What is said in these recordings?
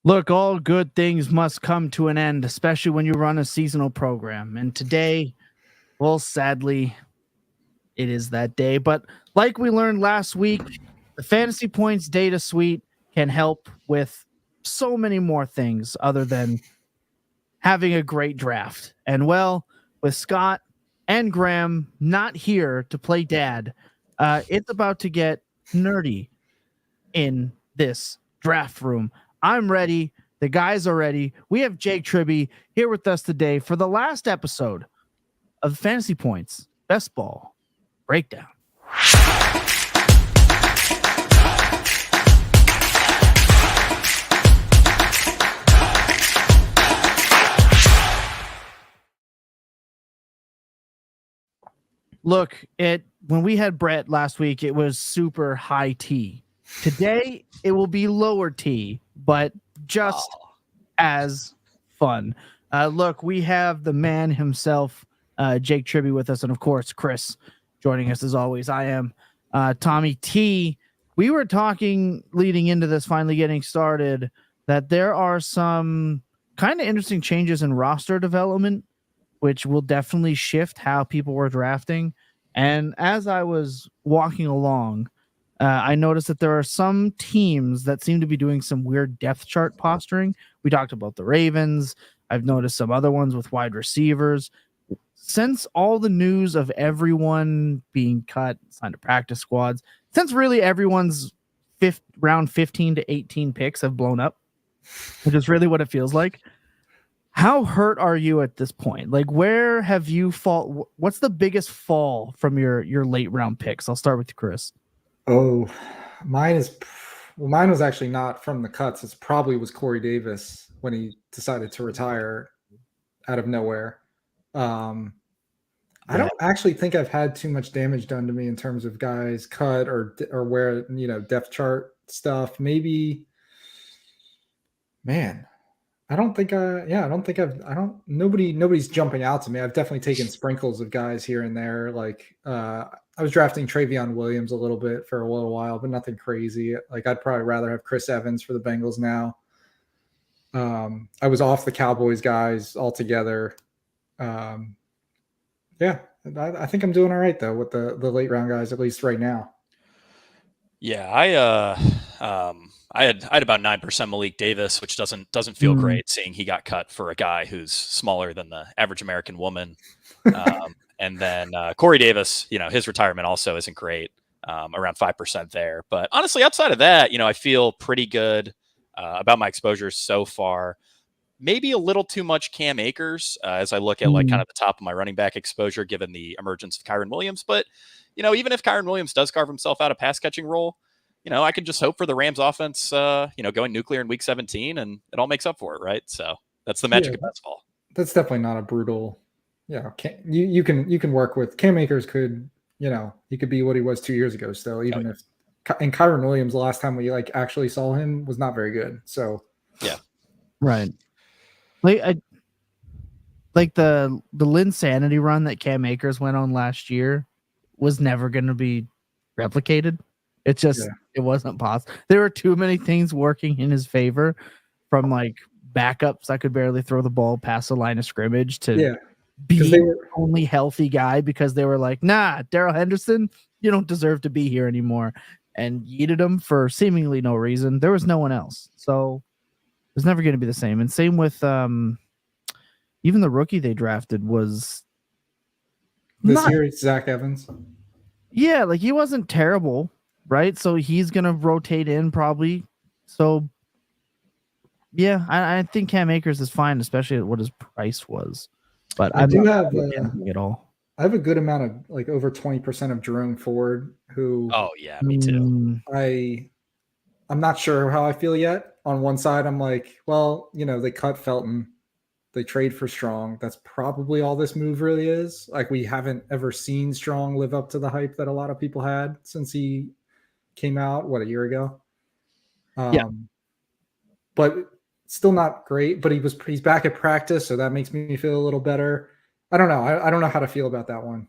Look, all good things must come to an end, especially when you run a seasonal program. And today, well, sadly, it is that day. But like we learned last week, the Fantasy Points data suite can help with so many more things other than having a great draft. And well, with Scott and Graham not here to play dad, it's about to get nerdy in this draft room. I'm ready. The guys are ready. We have Jake Tribbey here with us today for the last episode of Fantasy Points Best Ball Breakdown. Look, when we had Brett last week, it was super high T. Today it will be lower T, but just as fun. Look, we have the man himself, Jake Tribbey, with us, and of course, Chris joining us as always. I am Tommy T. We were talking leading into this, finally getting started, that there are some kind of interesting changes in roster development, which will definitely shift how people were drafting. And as I was walking along, I noticed that there are some teams that seem to be doing some weird depth chart posturing. We talked about the Ravens. I've noticed some other ones with wide receivers. Since all the news of everyone being cut, signed to practice squads, since really everyone's round 15 to 18 picks have blown up, which is really what it feels like. How hurt are you at this point? Like, where have you fall? What's the biggest fall from your late round picks? I'll start with you, Chris. Oh, mine was actually not from the cuts. It probably was Corey Davis when he decided to retire out of nowhere. I don't actually think I've had too much damage done to me in terms of guys cut or where, depth chart stuff. Maybe, man, nobody's jumping out to me. I've definitely taken sprinkles of guys here and there. Like, I was drafting Travion Williams a little bit for a little while, but nothing crazy. Like, I'd probably rather have Chris Evans for the Bengals now. I was off the Cowboys guys altogether. Yeah, I think I'm doing all right though with the late round guys, at least right now. Yeah, I had about 9% Malik Davis, which doesn't feel great seeing he got cut for a guy who's smaller than the average American woman. And then Corey Davis, his retirement also isn't great, around 5% there. But honestly, outside of that, I feel pretty good about my exposures so far. Maybe a little too much Cam Akers as I look at like kind of the top of my running back exposure, given the emergence of Kyren Williams. But, even if Kyren Williams does carve himself out a pass catching role, I can just hope for the Rams offense, going nuclear in week 17 and it all makes up for it. Right. So that's the magic of best ball. That's definitely not a brutal, you can work with Cam Akers could, he could be what he was 2 years ago still, even if, and Kyren Williams, the last time we actually saw him was not very good. So, yeah. Right. Like the Linsanity run that Cam Akers went on last year was never going to be replicated. It just it wasn't possible. There were too many things working in his favor, from like backups that could barely throw the ball past the line of scrimmage to being the only healthy guy because they were like, nah, Darrell Henderson, you don't deserve to be here anymore, and yeeted him for seemingly no reason. There was no one else, so it was never going to be the same. And same with even the rookie they drafted was this year. It's Zach Evans. Yeah, like he wasn't terrible, right? So he's gonna rotate in probably. So yeah, I think Cam Akers is fine, especially at what his price was. But I do have at all. I have a good amount of like over 20% of Jerome Ford, who. Oh yeah, me too. I'm not sure how I feel yet. On one side, I'm like, well, they cut Felton. They trade for Strong. That's probably all this move really is. Like, we haven't ever seen Strong live up to the hype that a lot of people had since he came out, a year ago? But still not great. But he's back at practice, so that makes me feel a little better. I don't know. I don't know how to feel about that one.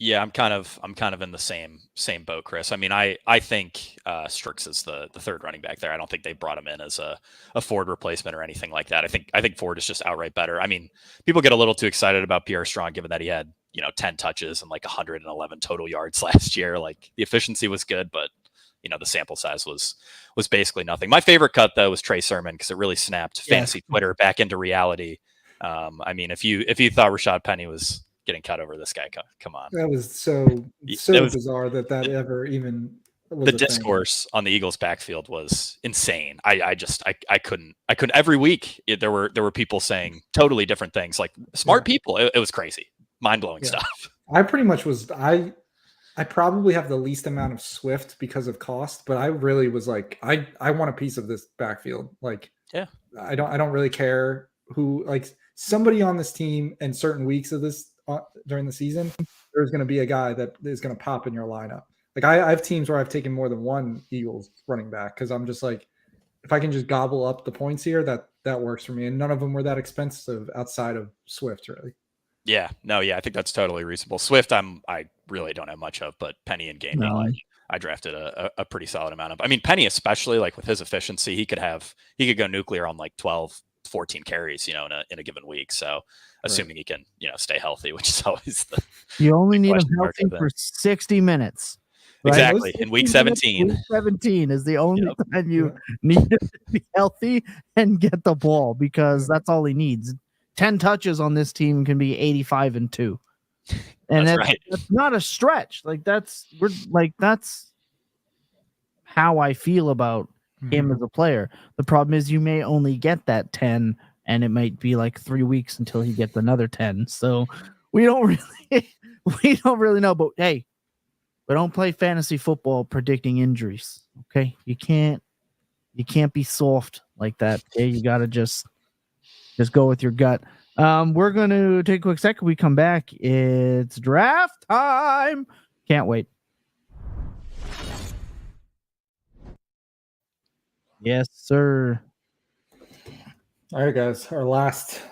Yeah, I'm kind of in the same boat, Chris. I mean, I think Strix is the third running back there. I don't think they brought him in as a Ford replacement or anything like that. I think Ford is just outright better. I mean, people get a little too excited about Pierre Strong, given that he had 10 touches and like 111 total yards last year. Like the efficiency was good, but the sample size was basically nothing. My favorite cut though was Trey Sermon because it really snapped fantasy Twitter back into reality. I mean, if you thought Rashad Penny was getting cut over this guy, come on. That was so bizarre that ever even was the discourse on the Eagles backfield was insane. I couldn't every week there were people saying totally different things, like smart people. It was crazy, mind-blowing stuff. I pretty much was I probably have the least amount of Swift because of cost, but I really was like I want a piece of this backfield. Like I don't really care who, like somebody on this team and certain weeks of this during the season, there's going to be a guy that is going to pop in your lineup. Like I have teams where I've taken more than one Eagles running back because I'm just like, if I can just gobble up the points here, that works for me. And none of them were that expensive outside of Swift, really. Yeah, no, yeah, I think that's totally reasonable. Swift, I really don't have much of, but Penny and Gainwell, I drafted a pretty solid amount of. I mean, Penny especially, like with his efficiency, he could go nuclear on like 12, 14 carries, in a given week. So assuming he can, stay healthy, which is always you only need him healthy for 60 minutes. Right? Exactly. In week 17. Week 17 is the only time you need to be healthy and get the ball, because that's all he needs. 10 touches on this team can be 85-2. And that's not a stretch. Like that's how I feel about him as a player. The problem is you may only get that 10 and it might be like 3 weeks until he gets another 10. So we don't really know, but hey, we don't play fantasy football predicting injuries. Okay. You can't be soft like that. Okay. You got to just go with your gut. We're going to take a quick second. We come back. It's draft time. Can't wait. Yes, sir. All right, guys. Our last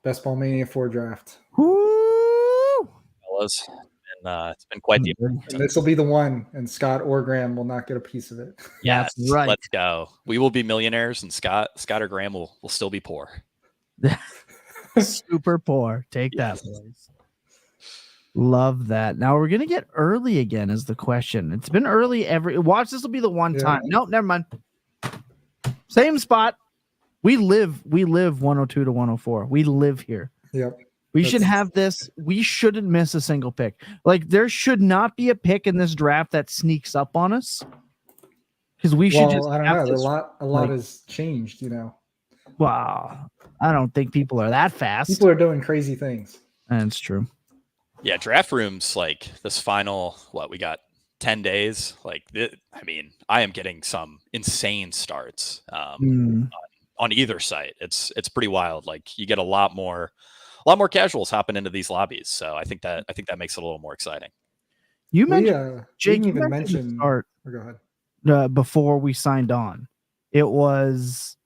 Best Ball Mania 4 draft. Woo! Fellas, and it's been quite the. And this will be the one, and Scott or Graham will not get a piece of it. Yes, right. Let's go. We will be millionaires, and Scott or Graham will still be poor. Super poor. Take that, boys. Love that. Now we're gonna get early again is the question. It's been early watch. This will be the one time. Nope, never mind. Same spot. We live 102 to 104. We live here. Yep. We should have this. We shouldn't miss a single pick. Like there should not be a pick in this draft that sneaks up on us. Because we should just. I don't know. A lot has changed. Wow. I don't think people are that fast. People are doing crazy things. That's true. Yeah, draft rooms like this final. We got 10 days. Like, I mean, I am getting some insane starts on either site. It's pretty wild. Like, you get a lot more casuals hopping into these lobbies. So I think that makes it a little more exciting. You mentioned Jake. You even mentioned start. Go ahead. Before we signed on, it was.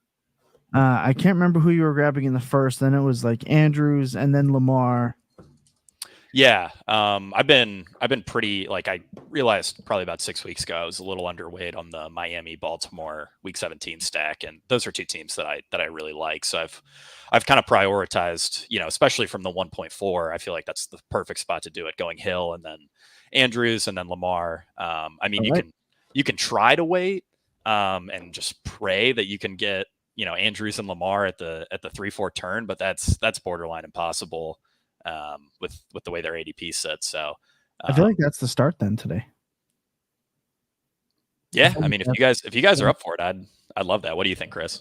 I can't remember who you were grabbing in the first. Then it was like Andrews and then Lamar. Yeah. I've been pretty, like, I realized probably about 6 weeks ago, I was a little underweight on the Miami Baltimore week 17 stack. And those are two teams that I really like. So I've kind of prioritized, especially from the 1.4, I feel like that's the perfect spot to do it, going Hill and then Andrews and then Lamar. I mean, you can try to wait and just pray that you can get, Andrews and Lamar at the 3-4 turn, but that's borderline impossible with the way their ADP sits. So I feel like that's the start then today. Yeah, I mean, if you guys are up for it, I'd love that. What do you think, Chris?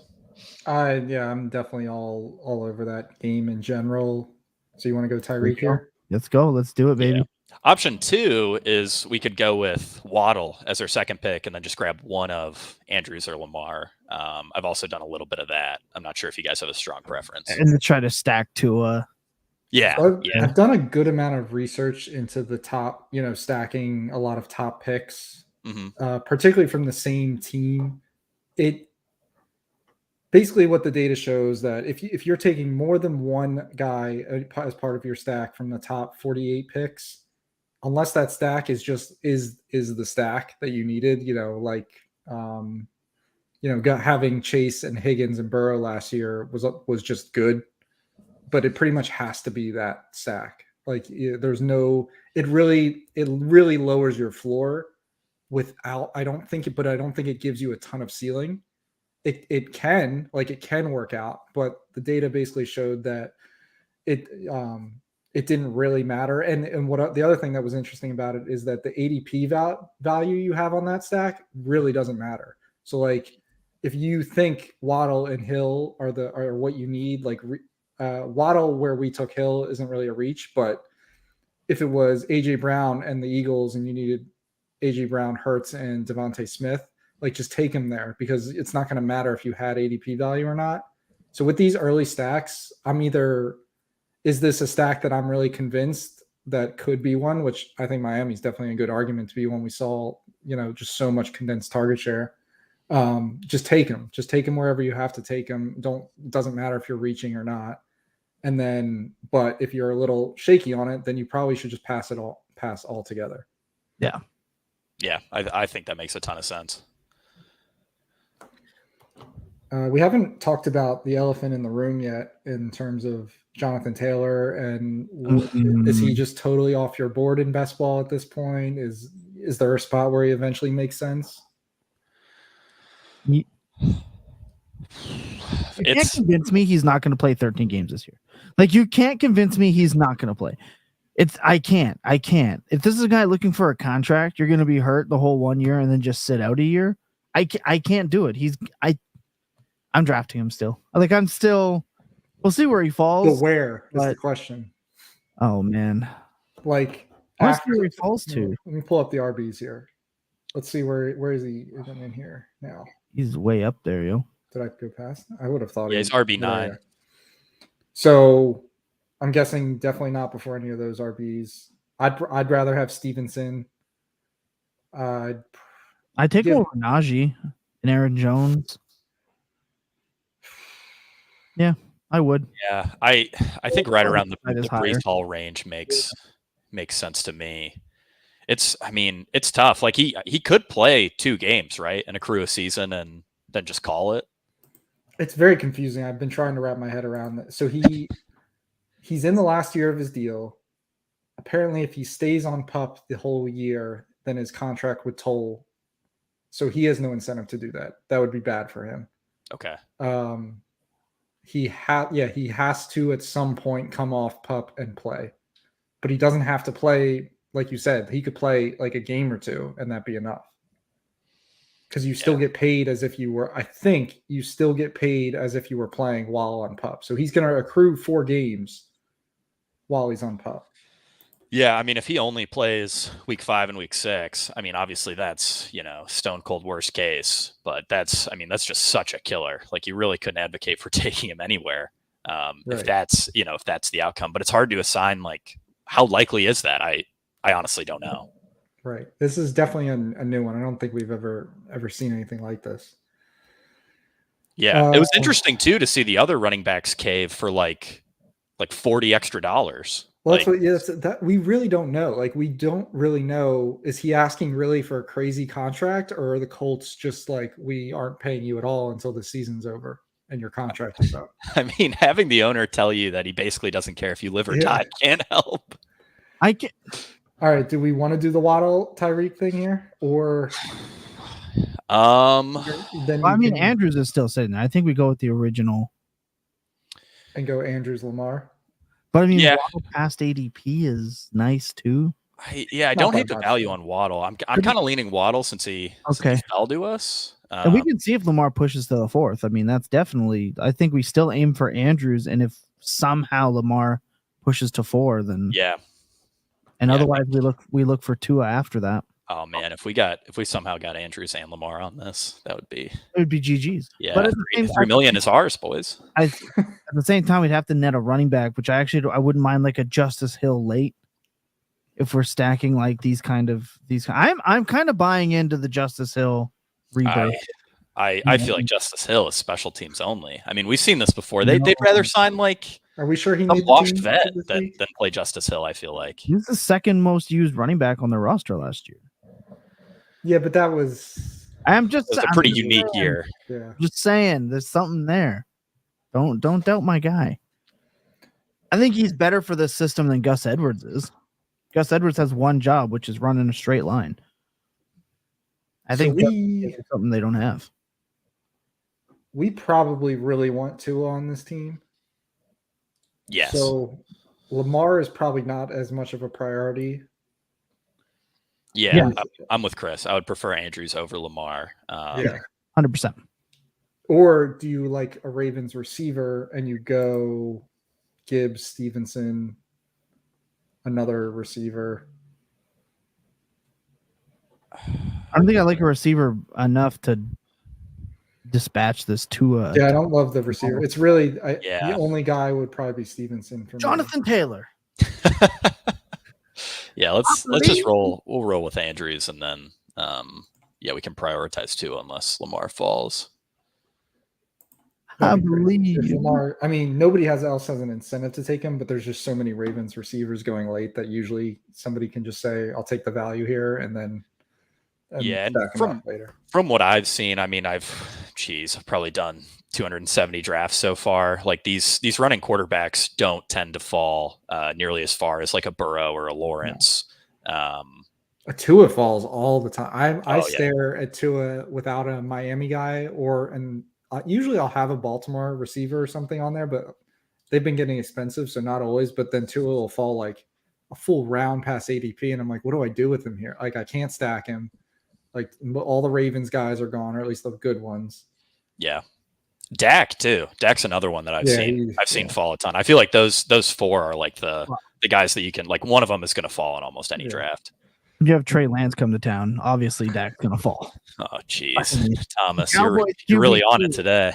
I'm definitely all over that game in general. So you want to go Tyreek here? Let's go. Let's do it, baby. Yeah. Option 2 is we could go with Waddle as our second pick and then just grab one of Andrews or Lamar. I've also done a little bit of that. I'm not sure if you guys have a strong preference. And to try to stack Tua. I've done a good amount of research into the top, stacking a lot of top picks, particularly from the same team. It basically what the data shows that if you're taking more than one guy as part of your stack from the top 48 picks, unless that stack is just is the stack that you needed, like having Chase and Higgins and Burrow last year was just good, but it pretty much has to be that stack. Like there's no, it really lowers your floor without, I don't think it gives you a ton of ceiling. It can work out, but the data basically showed that it didn't really matter. And what the other thing that was interesting about it is that the ADP value you have on that stack really doesn't matter. So like if you think Waddle and Hill are what you need, like Waddle where we took Hill isn't really a reach, but if it was AJ Brown and the Eagles and you needed AJ Brown, Hurts, and Devontae Smith, like just take him there because it's not going to matter if you had ADP value or not. So with these early stacks, is this a stack that I'm really convinced that could be one, which I think Miami's definitely a good argument to be when we saw, just so much condensed target share. Just take him wherever you have to take him. It doesn't matter if you're reaching or not. And then, but if you're a little shaky on it, then you probably should just pass altogether. Yeah. Yeah. I think that makes a ton of sense. We haven't talked about the elephant in the room yet in terms of Jonathan Taylor, and is he just totally off your board in best ball at this point? Is there a spot where he eventually makes sense? You can't convince me he's not going to play 13 games this year. Like you can't convince me he's not going to play. I can't. If this is a guy looking for a contract, you're going to be hurt the whole 1 year and then just sit out a year. I can't do it. I'm drafting him still. Like we'll see where he falls. But where is the question? Oh man. Like where he falls to. Let me pull up the RBs here. Let's see where is he in here now. He's way up there, yo. Did I go past? I would have thought he's RB9. So I'm guessing definitely not before any of those RBs. I'd rather have Stevenson. I take over Najee and Aaron Jones. Yeah, I would. Yeah, I think right around the Breece Hall range makes sense to me. It's tough. Like he could play 2 games, right, and accrue a season and then just call it. It's very confusing. I've been trying to wrap my head around that. So he's in the last year of his deal. Apparently, if he stays on PUP the whole year, then his contract would toll. So he has no incentive to do that. That would be bad for him. Okay. He has to at some point come off PUP and play, but he doesn't have to play. Like you said, he could play like a game or 2 and that'd be enough. Because you still get paid as if you were, I think you still get paid as if you were playing while on PUP. So he's going to accrue 4 games while he's on PUP. Yeah, if he only plays week 5 and week 6, obviously that's, stone cold worst case, but that's just such a killer. Like you really couldn't advocate for taking him anywhere. Right. If that's the outcome, but it's hard to assign like how likely is that? I honestly don't know. Right. This is definitely a new one. I don't think we've ever seen anything like this. Yeah. It was interesting too, to see the other running backs cave for like $40 extra. Well, that we really don't know. Like, we don't really know. Is he asking really for a crazy contract, or are the Colts just like, we aren't paying you at all until the season's over and your contract is up? Having the owner tell you that he basically doesn't care if you live or die can't help. All right. Do we want to do the Waddle Tyreek thing here, or? Andrews is still sitting there. I think we go with the original and go Andrews Lamar. But Waddle past ADP is nice too. I don't hate the value on Waddle. I'm kind of leaning Waddle since he fell to us. And we can see if Lamar pushes to the 4th. That's definitely. I think we still aim for Andrews, and if somehow Lamar pushes to 4, then otherwise we look for Tua after that. Oh man, if we somehow got Andrews and Lamar on this, it would be GG's. Yeah, but $3 million is ours, boys. At the same time, we'd have to net a running back, which I wouldn't mind, like a Justice Hill late. If we're stacking like these, I'm kind of buying into the Justice Hill rebirth. I feel like Justice Hill is special teams only. We've seen this before. They'd rather sign like Are we sure he A made the washed team vet this than week? play Justice Hill, I feel like. He was the second most used running back on the roster last year. Yeah, but that was I'm just It was a I'm pretty just unique saying, year. yeah. Just saying, there's something there. Don't doubt my guy. I think he's better for this system than Gus Edwards is. Gus Edwards has one job, which is running a straight line. I think we something they don't have. We probably really want Tua on this team. Yes. So Lamar is probably not as much of a priority. Yeah. I'm with Chris. I would prefer Andrews over Lamar. Yeah. 100%. Or do you like a Ravens receiver and you go Gibbs, Stevenson, another receiver? I don't think I like a receiver enough to dispatch this Tua. Yeah, I don't love the receiver. It's really the only guy would probably be Stevenson for Jonathan me. Taylor. Yeah, let's just roll. We'll roll with Andrews, and then we can prioritize Tua unless Lamar falls. I believe Lamar. I mean, nobody else has an incentive to take him, but there's just so many Ravens receivers going late that usually somebody can just say, "I'll take the value here," and then and stack him up later. From what I've seen, I mean, I've probably done 270 drafts so far. Like these running quarterbacks don't tend to fall nearly as far as like a Burrow or a Lawrence. A Tua falls all the time. I stare at Tua without a Miami guy usually I'll have a Baltimore receiver or something on there, but they've been getting expensive, so not always. But then Tua will fall like a full round past ADP, and I'm like, what do I do with him here? Like I can't stack him. Like all the Ravens guys are gone, or at least the good ones. Yeah. Dak too. Dak's another one that I've seen fall a ton. I feel like those four are like the guys that you can like. One of them is going to fall in almost any draft. If you have Trey Lance come to town, obviously Dak's going to fall. Oh, jeez, Thomas, you're really on it today.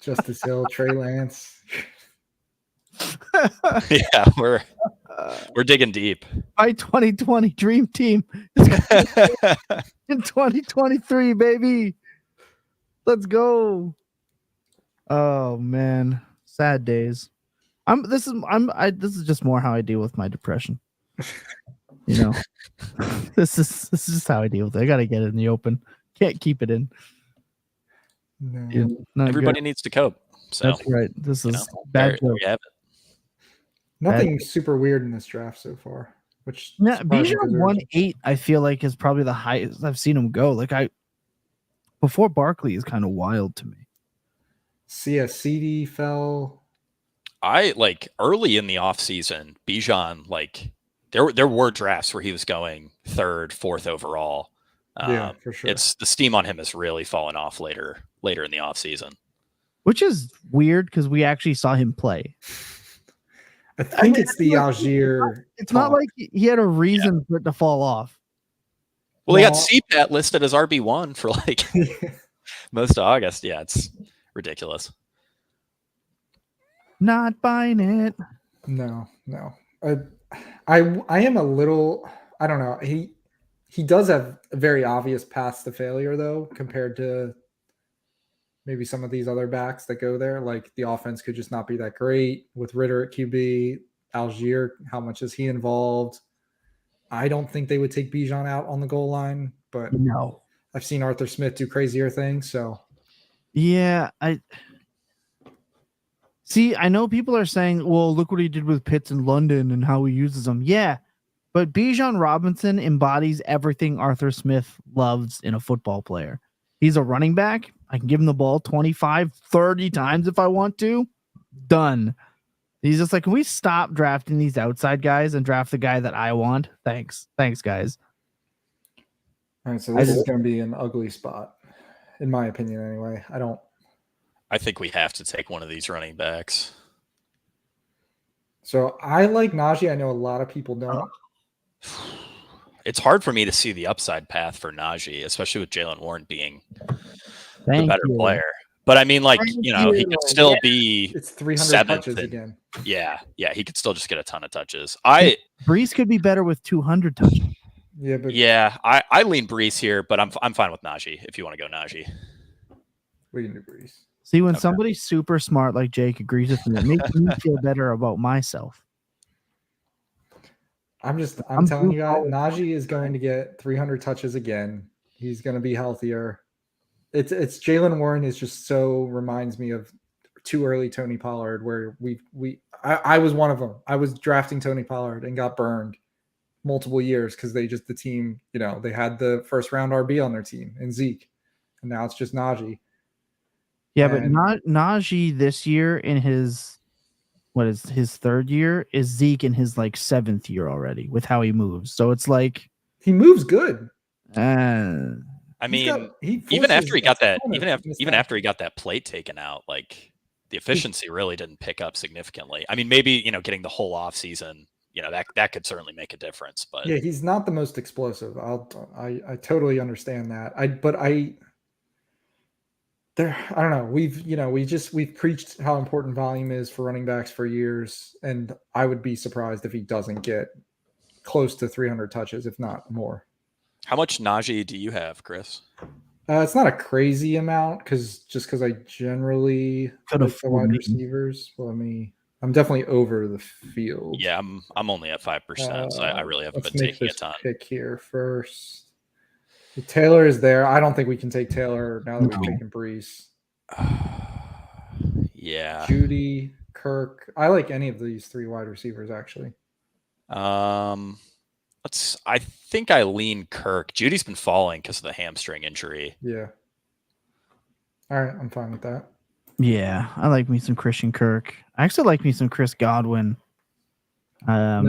Justice Hill, Trey Lance. Yeah, we're digging deep. My 2020 dream team is in 2023, baby. Let's go. Oh man, sad days. This is just more how I deal with my depression. You know, this is just how I deal with it. I gotta get it in the open. Can't keep it in. No. Everybody needs to cope. So that's right. This is bad joke. Nothing super weird in this draft so far. Which Bijan 1.8, I feel like is probably the highest I've seen him go. Like before Barkley is kind of wild to me. CD fell. I like early in the offseason, Bijan, like there were drafts where he was going 3rd, 4th overall. Yeah, for sure. It's the steam on him has really fallen off later in the offseason. Which is weird because we actually saw him play. I think it's the Algier. It's not like he had a reason for it to fall off. Well, he got CPAT listed as RB1 for like most of August. Yeah, it's ridiculous. Not buying it. No. I am a little. I don't know. He does have a very obvious path to failure though, compared to maybe some of these other backs that go there. Like the offense could just not be that great with Ritter at QB. Algier, how much is he involved? I don't think they would take Bijan out on the goal line, but no, I've seen Arthur Smith do crazier things. So yeah, I know people are saying, well, look what he did with Pitts in London and how he uses them. Yeah, but Bijan Robinson embodies everything Arthur Smith loves in a football player. He's a running back. I can give him the ball 25, 30 times if I want to. Done. He's just like, can we stop drafting these outside guys and draft the guy that I want? Thanks, guys. All right, so this is going to be an ugly spot, in my opinion anyway. I think we have to take one of these running backs. So I like Najee. I know a lot of people don't. It's hard for me to see the upside path for Najee, especially with Jaylen Warren being the better player. But I mean, like, he could still be. It's 300 touches again. Yeah, he could still just get a ton of touches. Brees could be better with 200 touches. Yeah, I lean Brees here, but I'm fine with Najee if you want to go Najee. We can do Brees. See, when Okay. somebody super smart like Jake agrees with me, it makes me feel better about myself. I'm I'm telling you guys, blue-collar. Najee is going to get 300 touches again. He's going to be healthier. It's Jalen Warren is just so reminds me of too early Tony Pollard, where I was one of them. I was drafting Tony Pollard and got burned multiple years because the team, they had the first round RB on their team and Zeke, and now it's just Najee. Yeah, but not Najee this year in his his third year is Zeke in his like 7th year already with how he moves. So it's like he moves good. I mean, even after he got that plate taken out, like the efficiency really didn't pick up significantly. I mean, maybe getting the whole off season, that could certainly make a difference. But yeah, he's not the most explosive. I totally understand that. I don't know. We've preached how important volume is for running backs for years, and I would be surprised if he doesn't get close to 300 touches, if not more. How much Najee do you have, Chris? It's not a crazy amount because I generally like the wide receivers. Well, I'm definitely over the field. Yeah, I'm only at 5%, so I really haven't been taking a ton. Pick here first. Taylor is there. I don't think we can take Taylor now that we've taken Brees. Yeah. Judy, Kirk. I like any of these 3 wide receivers actually. I think I lean Kirk. Judy's been falling because of the hamstring injury. Yeah. All right, I'm fine with that. Yeah, I like me some Christian Kirk. I actually like me some Chris Godwin. I'm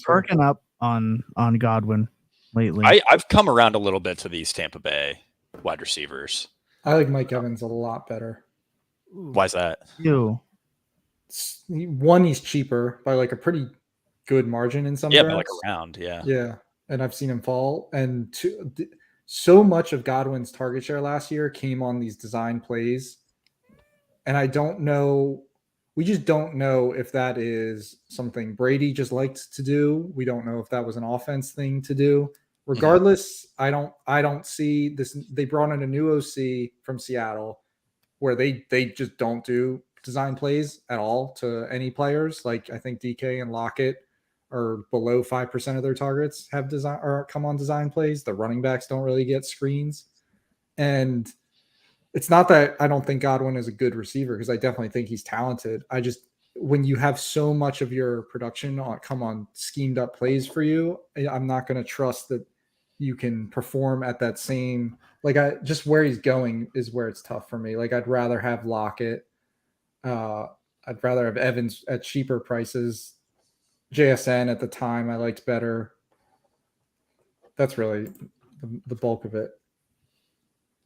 perking up on Godwin lately. I've come around a little bit to these Tampa Bay wide receivers. I like Mike Evans a lot better. Why is that? One, he's cheaper by like a pretty good margin in some drafts. By like a round, yeah. Yeah, and I've seen him fall. And so much of Godwin's target share last year came on these design plays. And I don't know. We just don't know if that is something Brady just liked to do. We don't know if that was an offense thing to do. Regardless, I don't see this. They brought in a new OC from Seattle where they just don't do design plays at all to any players. Like I think DK and Lockett are below 5% of their targets have design or come on design plays. The running backs don't really get screens. And it's not that I don't think Godwin is a good receiver because I definitely think he's talented. When you have so much of your production come on schemed up plays for you, I'm not going to trust that you can perform at that same, just where he's going is where it's tough for me. Like I'd rather have Lockett. I'd rather have Evans at cheaper prices. JSN at the time I liked better. That's really the bulk of it.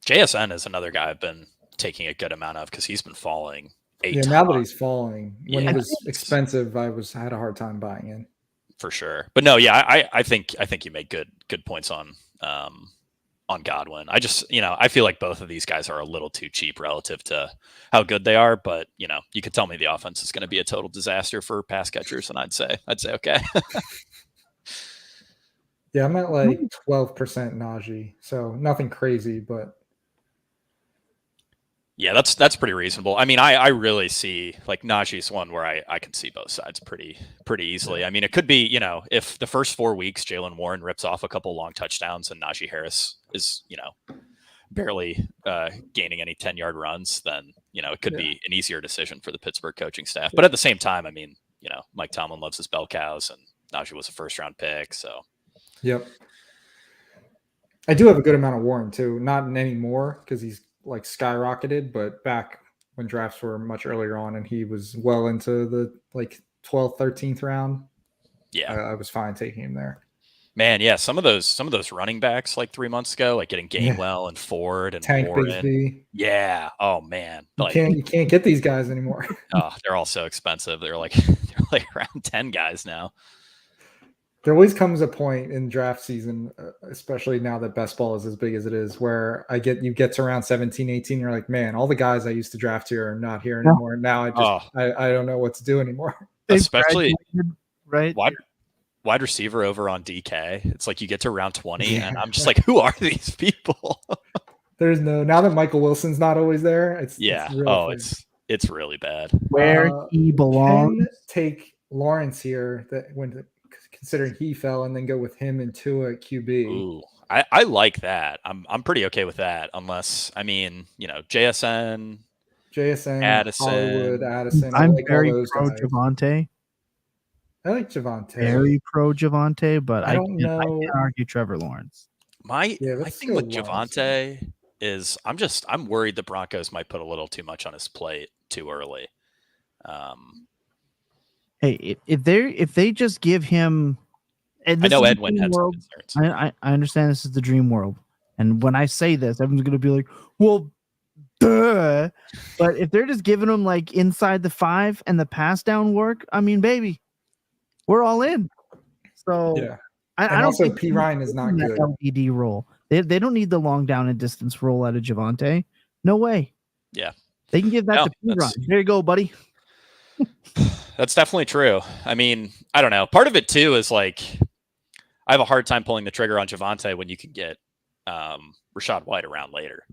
JSN is another guy I've been taking a good amount of because he's been falling. Now that he's falling, when he was expensive, I had a hard time buying in. For sure, but no, yeah, I think you made good points on Godwin. I just I feel like both of these guys are a little too cheap relative to how good they are. But you could tell me the offense is going to be a total disaster for pass catchers, and I'd say okay. Yeah, I'm at like 12% Najee, so nothing crazy, but. Yeah, that's pretty reasonable. I mean, I really see like Najee's one where I can see both sides pretty easily. I mean, it could be, if the first 4 weeks Jalen Warren rips off a couple long touchdowns and Najee Harris is, barely gaining any 10-yard runs, then, it could be an easier decision for the Pittsburgh coaching staff. But at the same time, I mean, Mike Tomlin loves his bell cows and Najee was a first-round pick, so. Yep. I do have a good amount of Warren too, not anymore because he's like skyrocketed, but back when drafts were much earlier on and he was well into the like 12th, 13th round. Yeah. I was fine taking him there. Man, yeah, some of those running backs like 3 months ago, like getting Gainwell and Ford and Tank Warren. Bigsby. Yeah. Oh man. You can't get these guys anymore. Oh, they're all so expensive. They're like around 10 guys now. There always comes a point in draft season, especially now that best ball is as big as it is, where you get to around 17, 18, you're like, man, all the guys I used to draft here are not here anymore. Now I don't know what to do anymore. Especially right. Wide receiver over on DK. It's like you get to round 20 and I'm just like, who are these people? There's no now that Michael Wilson's not always there. It's Yeah. real It's really bad. Where he belongs. Can take Lawrence here considering he fell, and then go with him and Tua at QB. Ooh, I like that. I'm pretty okay with that. Unless JSN, Addison, Hollywood, Addison. I'm like very all those pro guys. Javante. I like Javante. Very pro Javante, but I don't know. I can't argue Trevor Lawrence. My thing with Javante is I'm worried the Broncos might put a little too much on his plate too early. Hey, if they just give him, and I know Edwin had some concerns. I understand this is the dream world, and when I say this, everyone's gonna be like, "Well, duh." But if they're just giving him like inside the 5 and the pass down work, I mean, baby, we're all in. So yeah, I don't also think P Ryan is not good. LED role. They don't need the long down and distance roll out of Javante. No way. Yeah, they can give that to P Ryan. There you go, buddy. That's definitely true. I mean, I don't know. Part of it too is like I have a hard time pulling the trigger on Javante when you can get Rashad White around later.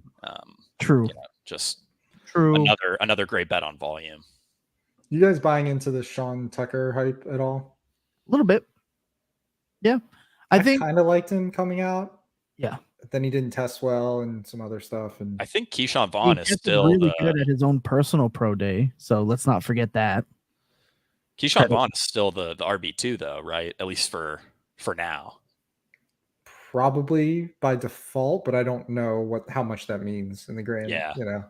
True. Just true. Another great bet on volume. You guys buying into the Sean Tucker hype at all? A little bit. Yeah. I think kind of liked him coming out. Yeah. Then he didn't test well and some other stuff. And I think Keyshawn Vaughn is still really good at his own personal pro day. So let's not forget that. Keyshawn Vaughn is still the RB2 though, right? At least for now. Probably by default, but I don't know how much that means in the grand. Yeah. Yeah.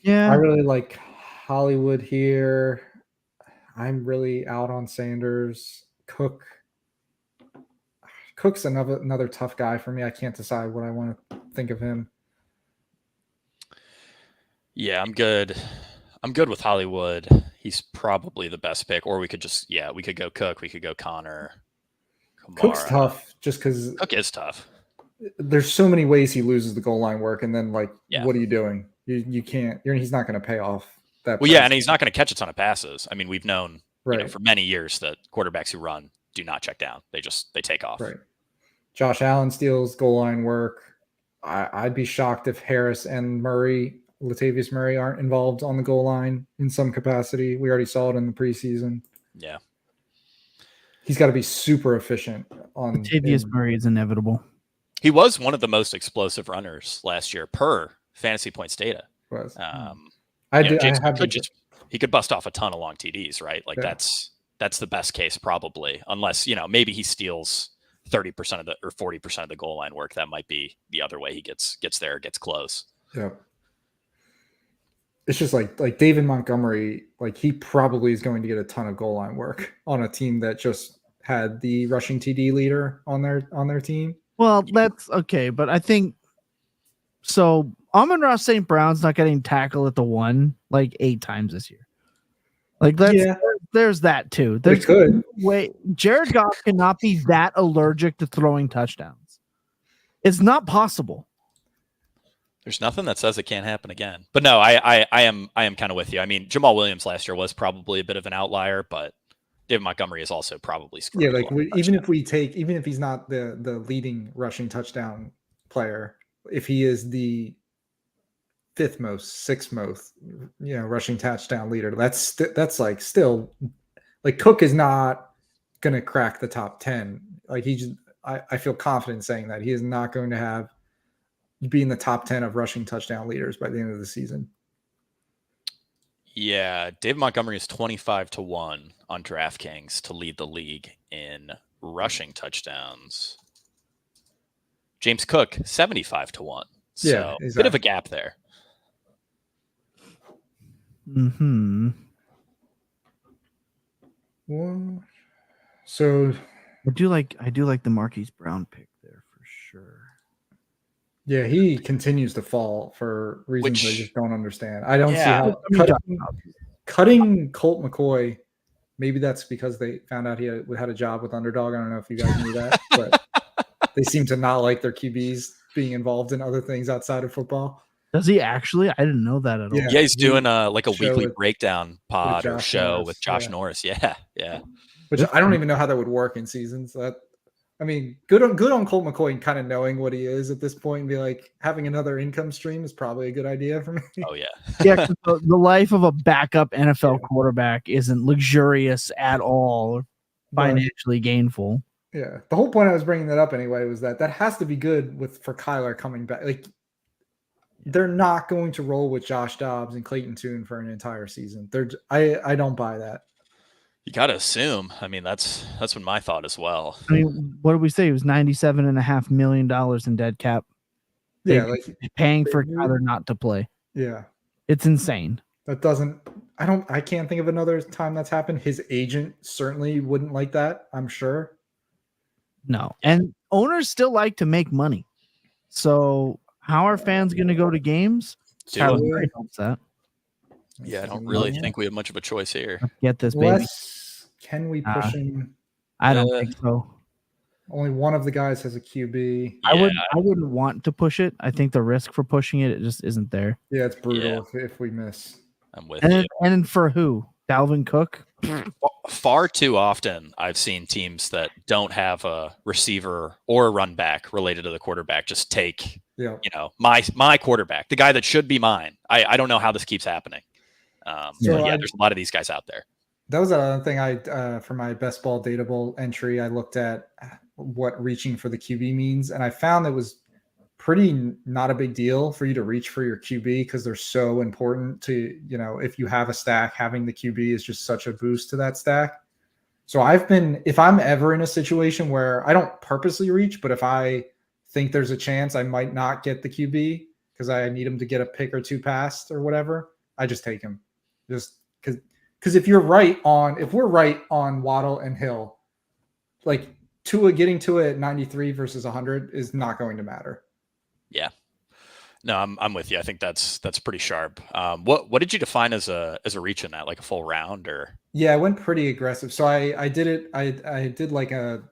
Yeah. I really like Hollywood here. I'm really out on Sanders. Cook's another tough guy for me. I can't decide what I want to think of him. Yeah, I'm good. I'm good with Hollywood. He's probably the best pick. Or we could go Cook. We could go Connor. Kamara. Cook's tough just because Cook is tough. There's so many ways he loses the goal line work, and then what are you doing? You can't. He's not going to pay off that. Well, yeah, and he's not going to catch a ton of passes. I mean, we've known for many years that quarterbacks who run do not check down. They take off. Right. Josh Allen steals goal line work. I'd be shocked if Harris and Latavius Murray aren't involved on the goal line in some capacity. We already saw it in the preseason. Yeah. He's got to be super efficient on Latavius Murray is inevitable. He was one of the most explosive runners last year per fantasy points data. He could bust off a ton of long TDs, right? Like that's the best case probably, unless, maybe he steals 30% of the or 40% of the goal line work. That might be the other way he gets there, gets close. Yeah. It's just like David Montgomery, like he probably is going to get a ton of goal line work on a team that just had the rushing TD leader on their team. Well, that's okay, but I think so. Amon-Ra St. Brown's not getting tackled at the 1 like 8 times this year. Like there's that too. There's good way Jared Goff cannot be that allergic to throwing touchdowns. It's not possible. There's nothing that says it can't happen again. But no, I am kind of with you. I mean, Jamal Williams last year was probably a bit of an outlier, but David Montgomery is also probably screwed. Yeah, like even if he's not the leading rushing touchdown player, if he is the 5th most, 6th most, rushing touchdown leader, that's like still like Cook is not going to crack the top 10. Like I feel confident saying that he is not going to be in the top 10 of rushing touchdown leaders by the end of the season. Yeah, David Montgomery is 25-1 on DraftKings to lead the league in rushing touchdowns. James Cook 75-1. So yeah, exactly. Bit of a gap there. Hmm. Well, so I do like the Marquise Brown pick there for sure. Yeah, he continues to fall for reasons I just don't understand. I don't see how cutting Colt McCoy. Maybe that's because they found out he had a job with Underdog. I don't know if you guys knew that, but they seem to not like their QBs being involved in other things outside of football. Does he actually? I didn't know that at all. Yeah, he's doing a weekly breakdown pod or show with Josh Norris. Yeah. Which I don't even know how that would work in seasons. I mean, good on Colt McCoy kind of knowing what he is at this point and be like, having another income stream is probably a good idea for me. Oh yeah. Yeah, 'cause the life of a backup NFL quarterback isn't luxurious at all, financially gainful. Yeah, the whole point I was bringing that up anyway was that has to be good for Kyler coming back. Like, they're not going to roll with Josh Dobbs and Clayton Tune for an entire season. I don't buy that. You got to assume. I mean, that's what my thought as well. I mean, what did we say? It was $97.5 million in dead cap. Yeah, like paying for Kyler not to play. Yeah, it's insane. That doesn't. I can't think of another time that's happened. His agent certainly wouldn't like that, I'm sure. No, and owners still like to make money. So how are fans going to go to games? Tyler Perry helps that. Yeah, I don't really think we have much of a choice here. Get this, baby. Can we push him? I don't think so. Only one of the guys has a QB. I wouldn't want to push it. I think the risk for pushing it just isn't there. Yeah, it's brutal if we miss. I'm with you. And for who? Dalvin Cook? Far too often I've seen teams that don't have a receiver or a run back related to the quarterback just take my quarterback, the guy that should be mine. I don't know how this keeps happening. There's a lot of these guys out there. That was another thing for my best ball data bowl entry, I looked at what reaching for the QB means, and I found it was pretty not a big deal for you to reach for your QB because they're so important to, if you have a stack, having the QB is just such a boost to that stack. So if I'm ever in a situation where I don't purposely reach, but if I think there's a chance I might not get the QB because I need him to get a pick or two past or whatever, I just take him. Just because if we're right on Waddle and Hill, like Tua getting to it at 93 versus 100 is not going to matter. Yeah. No, I'm with you. I think that's pretty sharp. What did you define as a reach in that, like a full round or? Yeah, I went pretty aggressive. So I did it. I did like a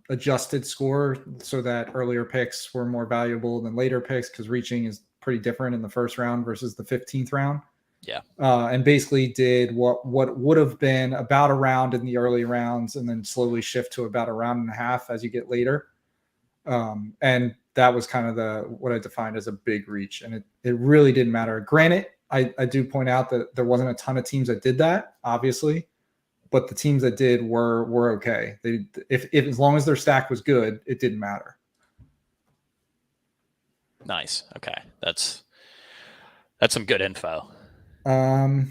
adjusted score so that earlier picks were more valuable than later picks because reaching is pretty different in the first round versus the 15th round. Yeah. And basically did what would have been about a round in the early rounds and then slowly shift to about a round and a half as you get later. And that was kind of what I defined as a big reach. And it really didn't matter. Granted, I do point out that there wasn't a ton of teams that did that, obviously, but the teams that did were okay. If as long as their stack was good, it didn't matter. Nice. Okay. That's some good info. I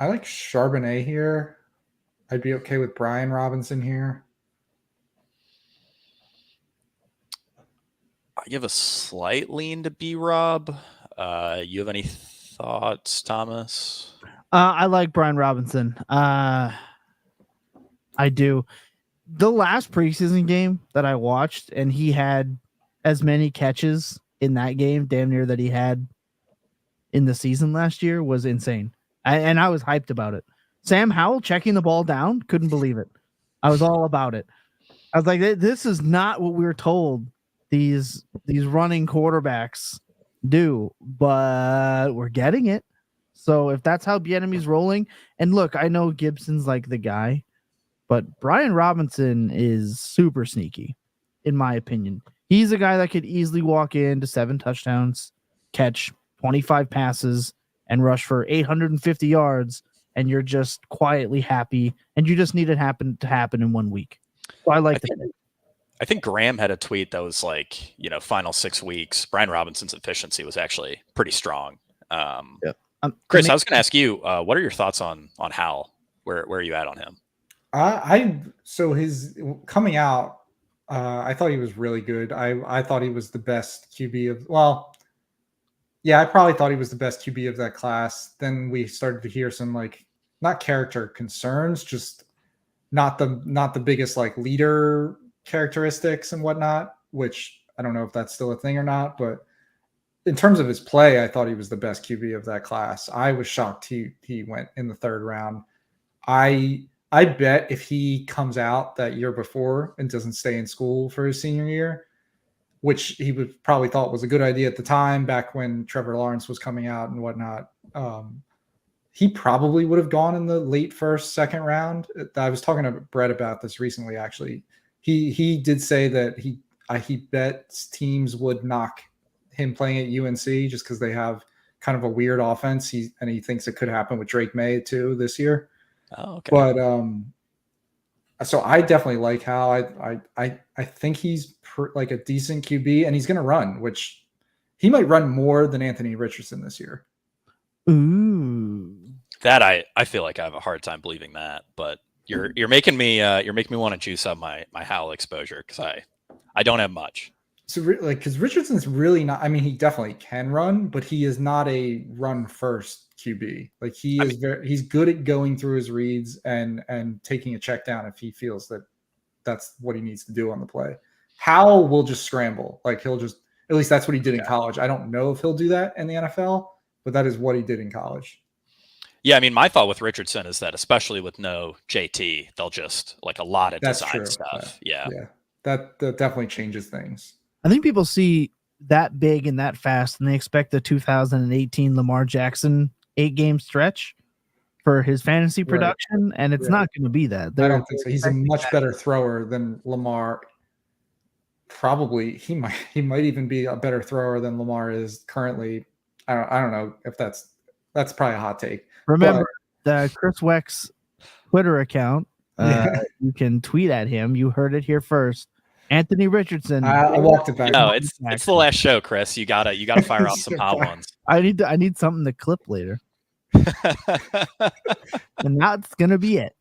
like Charbonnet here. I'd be okay with Brian Robinson here. I give a slight lean to B-Rob. You have any thoughts, Thomas? I like Brian Robinson. I do. The last preseason game that I watched, and he had as many catches in that game, damn near that he had in the season last year, was insane. And I was hyped about it. Sam Howell checking the ball down, couldn't believe it. I was all about it. I was like, this is not what we were told these running quarterbacks do, but we're getting it. So if that's how Bieniemy's rolling, and look, I know Gibson's like the guy, but Brian Robinson is super sneaky, in my opinion. He's a guy that could easily walk into 7 touchdowns, catch 25 passes, and rush for 850 yards, and you're just quietly happy, and you just need it to happen in 1 week. So I like that. I think Graham had a tweet that was like, final 6 weeks, Brian Robinson's efficiency was actually pretty strong. Chris, I was going to ask you, what are your thoughts on Howell? Where are you at on him? So his coming out, I thought he was really good. I thought he was the best QB I probably thought he was the best QB of that class. Then we started to hear some not character concerns, just not the biggest leader characteristics and whatnot, which I don't know if that's still a thing or not, but in terms of his play, I thought he was the best QB of that class. I was shocked he went in the 3rd round. I bet if he comes out that year before and doesn't stay in school for his senior year, which he would probably thought was a good idea at the time back when Trevor Lawrence was coming out and whatnot, he probably would have gone in the late 1st, 2nd round. I was talking to Brett about this recently, actually. he did say that he bets teams would knock him playing at UNC just because they have kind of a weird offense. He thinks it could happen with Drake May too this year. Oh, okay. But so I definitely like how I think he's like a decent QB, and he's going to run, which he might run more than Anthony Richardson this year. Ooh. That I feel like I have a hard time believing that, but you're making me want to juice up my Howell exposure because I don't have much. So like, because Richardson's really not. I mean, he definitely can run, but he is not a run first QB. Like he's good at going through his reads and taking a check down if he feels that that's what he needs to do on the play. Howell will just scramble. Like he'll just, at least that's what he did in college. I don't know if he'll do that in the NFL, but that is what he did in college. Yeah, I mean, my thought with Richardson is that especially with no JT, they'll just like a lot of design stuff. Yeah. That definitely changes things. I think people see that big and that fast, and they expect the 2018 Lamar Jackson 8-game stretch for his fantasy production, and it's not going to be that. I don't think so. He's a much better thrower than Lamar. Probably he might even be a better thrower than Lamar is currently. I don't know if that's probably a hot take. Remember the Chris Wecht's Twitter account. You can tweet at him. You heard it here first. Anthony Richardson. I walked it back. No, it's the last show, Chris. You gotta fire off some hot ones. I need something to clip later. And that's gonna be it.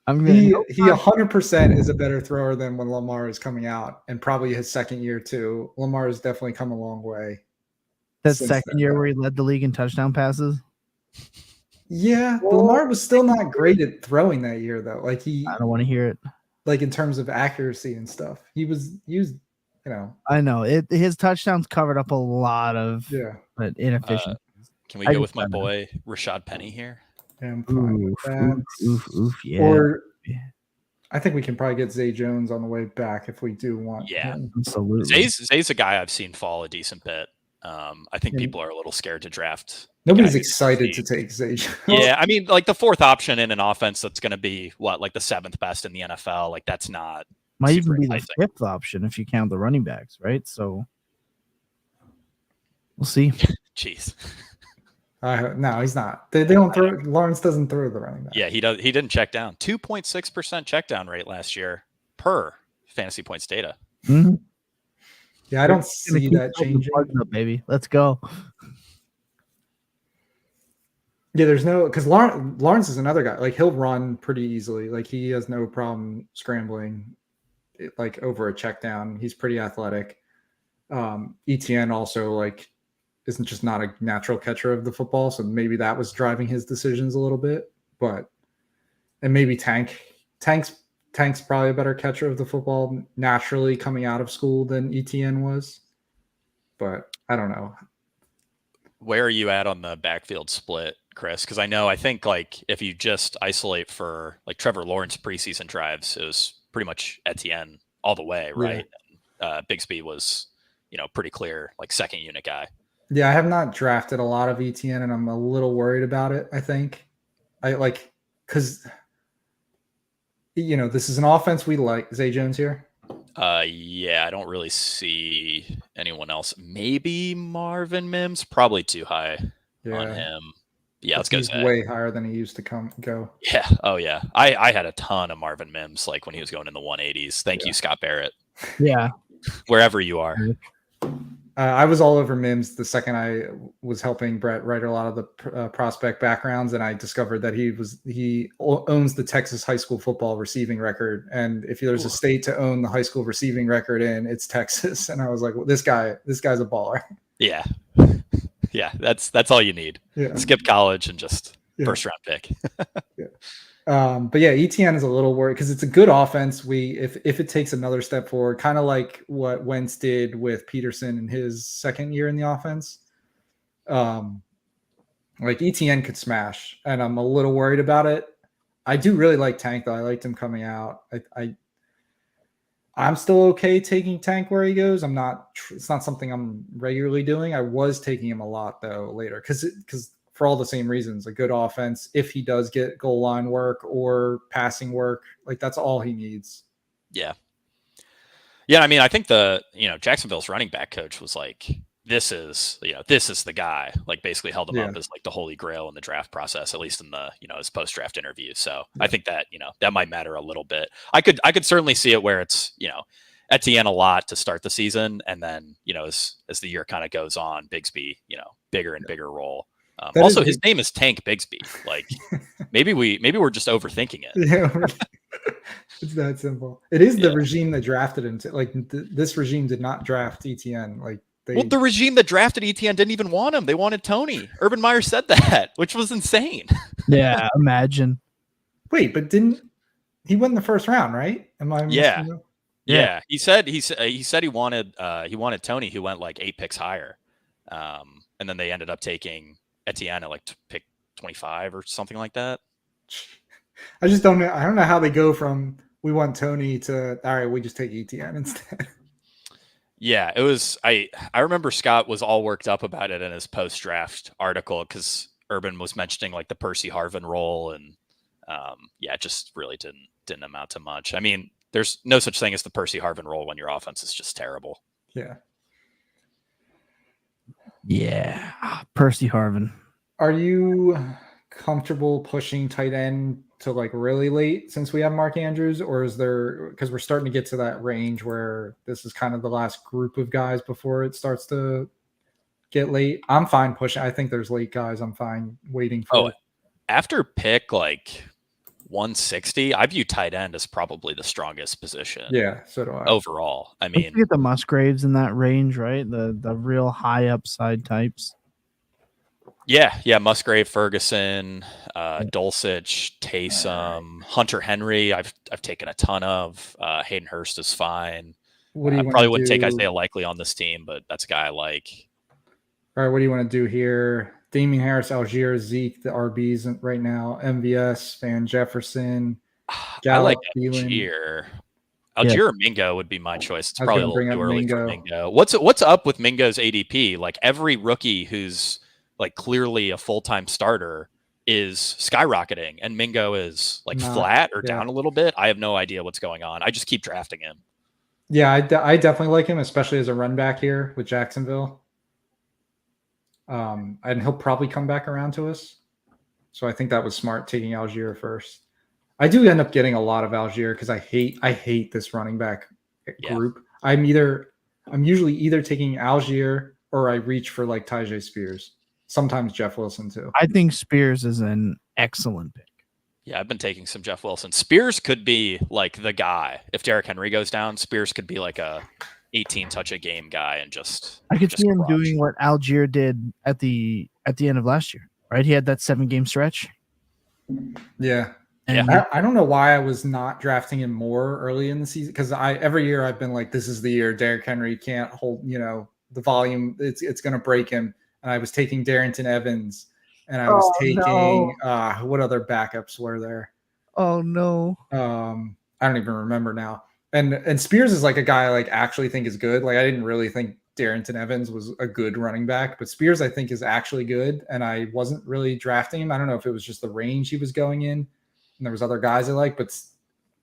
He 100% is a better thrower than when Lamar is coming out, and probably his second year too. Lamar has definitely come a long way. That second year where he led the league in touchdown passes. Yeah, Lamar was still not great at throwing that year though. Like I don't want to hear it. Like in terms of accuracy and stuff, he was used. I know it. His touchdowns covered up a lot of but inefficient. Can we go with my boy Rashad Penny here? Yeah, I'm fine with that. Yeah. Or I think we can probably get Zay Jones on the way back if we do want. Yeah, him. Absolutely. Zay's a guy I've seen fall a decent bit. I think people are a little scared to draft. Nobody's excited to take Zay Jones. Yeah, I mean, like the fourth option in an offense that's going to be like the seventh best in the NFL. Like that's not might even be the fifth option if you count the running backs, right? So we'll see. Jeez. No, he's not. They don't throw. Lawrence doesn't throw the running back. Yeah, he does. He didn't check down. 2.6% check down rate last year per fantasy points data. Mm-hmm. Yeah, I don't see that changing. Baby, let's go. Yeah, there's no because Lawrence is another guy. Like he'll run pretty easily. Like he has no problem scrambling, like over a check down. He's pretty athletic. ETN also like isn't just not a natural catcher of the football, so maybe that was driving his decisions a little bit. And maybe Tank's probably a better catcher of the football naturally coming out of school than ETN was. But I don't know. Where are you at on the backfield split, Chris? Because I think like if you just isolate for like Trevor Lawrence preseason drives, it was pretty much Etienne all the way, right? Yeah. Bigsby was, pretty clear like second unit guy. Yeah, I have not drafted a lot of ETN, and I'm a little worried about it. I think because this is an offense we like. Zay Jones here. Yeah, I don't really see anyone else. Maybe Marvin Mims, probably too high on him. Yeah, let's go. He's way higher than he used to go. Yeah. Oh yeah. I had a ton of Marvin Mims like when he was going in the 180s. Thank you, Scott Barrett. Yeah. Wherever you are. I was all over Mims the second I was helping Brett write a lot of the prospect backgrounds, and I discovered that he owns the Texas high school football receiving record. And if there's a state to own the high school receiving record in, it's Texas. And I was like, well, this guy's a baller. Yeah, yeah, that's all you need. Yeah. Skip college and just first round pick. Yeah. But yeah, ETN is a little worried because it's a good offense. If it takes another step forward, kind of like what Wentz did with Peterson in his second year in the offense, like ETN could smash, and I'm a little worried about it. I do really like Tank though. I liked him coming out. I'm still okay taking Tank where he goes. It's not something I'm regularly doing. I was taking him a lot though later because for all the same reasons, a good offense, if he does get goal line work or passing work, like that's all he needs. Yeah. Yeah, I mean, I think Jacksonville's running back coach was like, this is the guy, like basically held him up as like the holy grail in the draft process, at least in the, his post-draft interview. So I think that, that might matter a little bit. I could certainly see it where it's, Etienne a lot to start the season. And then, as the year kind of goes on, Bigsby, bigger and bigger role. Also, his name is Tank Bigsby. Like maybe we're just overthinking it. Yeah, it's that simple. It is the regime that drafted him. This regime did not draft Etienne. The regime that drafted Etienne didn't even want him. They wanted Tony. Urban Meyer said that, which was insane. Yeah, imagine. Wait, but didn't he win the first round? Right? Am I? Yeah. He said he wanted Tony, who went like 8 picks higher, and then they ended up taking Etienne at like pick 25 or something like that. I just don't know. I don't know how they go from we want Tony to all right, we just take Etienne instead. Yeah, it was. I remember Scott was all worked up about it in his post-draft article because Urban was mentioning like the Percy Harvin role, and it just really didn't amount to much. I mean, there's no such thing as the Percy Harvin role when your offense is just terrible. Yeah. Yeah, Percy Harvin. Are you comfortable pushing tight end to like really late since we have Mark Andrews, or is there, because we're starting to get to that range where this is kind of the last group of guys before it starts to get late? I'm fine pushing. I think there's late guys I'm fine waiting for. After pick like 160, I view tight end as probably the strongest position. Yeah, so do I. Overall, I mean, you get the Musgraves in that range, right? The real high upside types. Yeah, Musgrave, Ferguson, Dulcich, Taysom, Hunter Henry. I've taken a ton of. Hayden Hurst is fine. I probably wouldn't take Isaiah Likely on this team, but that's a guy I like. All right, what do you want to do here? Damian Harris, Algier, Zeke, the RBs right now. MVS, Van Jefferson, I Gallup, like Algier. Algier or Mingo would be my choice. It's probably a little too early for Mingo. What's up with Mingo's ADP? Like every rookie who's like clearly a full-time starter is skyrocketing, and Mingo is like flat or down a little bit. I have no idea what's going on. I just keep drafting him. Yeah, I definitely like him, especially as a run back here with Jacksonville. And he'll probably come back around to us. So I think that was smart taking Algier first. I do end up getting a lot of Algier because I hate this running back group. I'm usually either taking Algier or I reach for like Tyjae Spears. Sometimes Jeff Wilson too. I think Spears is an excellent pick. Yeah, I've been taking some Jeff Wilson. Spears could be like the guy. If Derrick Henry goes down, Spears could be like a 18 touch a game guy and just. I could see him doing what Algier did at the end of last year, right? He had that 7-game stretch. Yeah. And I don't know why I was not drafting him more early in the season, because every year I've been like, this is the year Derrick Henry can't hold, the volume. It's going to break him. And I was taking Darrington Evans, and I was taking what other backups were there? Oh no. I don't even remember now. And Spears is like a guy I like actually think is good. Like I didn't really think Darrington Evans was a good running back, but Spears I think is actually good. And I wasn't really drafting him. I don't know if it was just the range he was going in, and there was other guys I like, but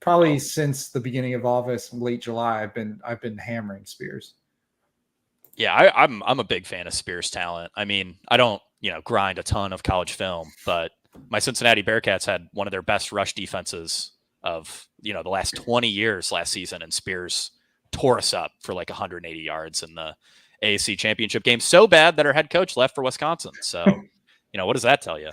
probably since the beginning of August, late July, I've been hammering Spears. Yeah, I'm a big fan of Spears' talent. I mean, I don't, grind a ton of college film, but my Cincinnati Bearcats had one of their best rush defenses of, the last 20 years last season, and Spears tore us up for like 180 yards in the AAC championship game. So bad that our head coach left for Wisconsin. So, what does that tell you?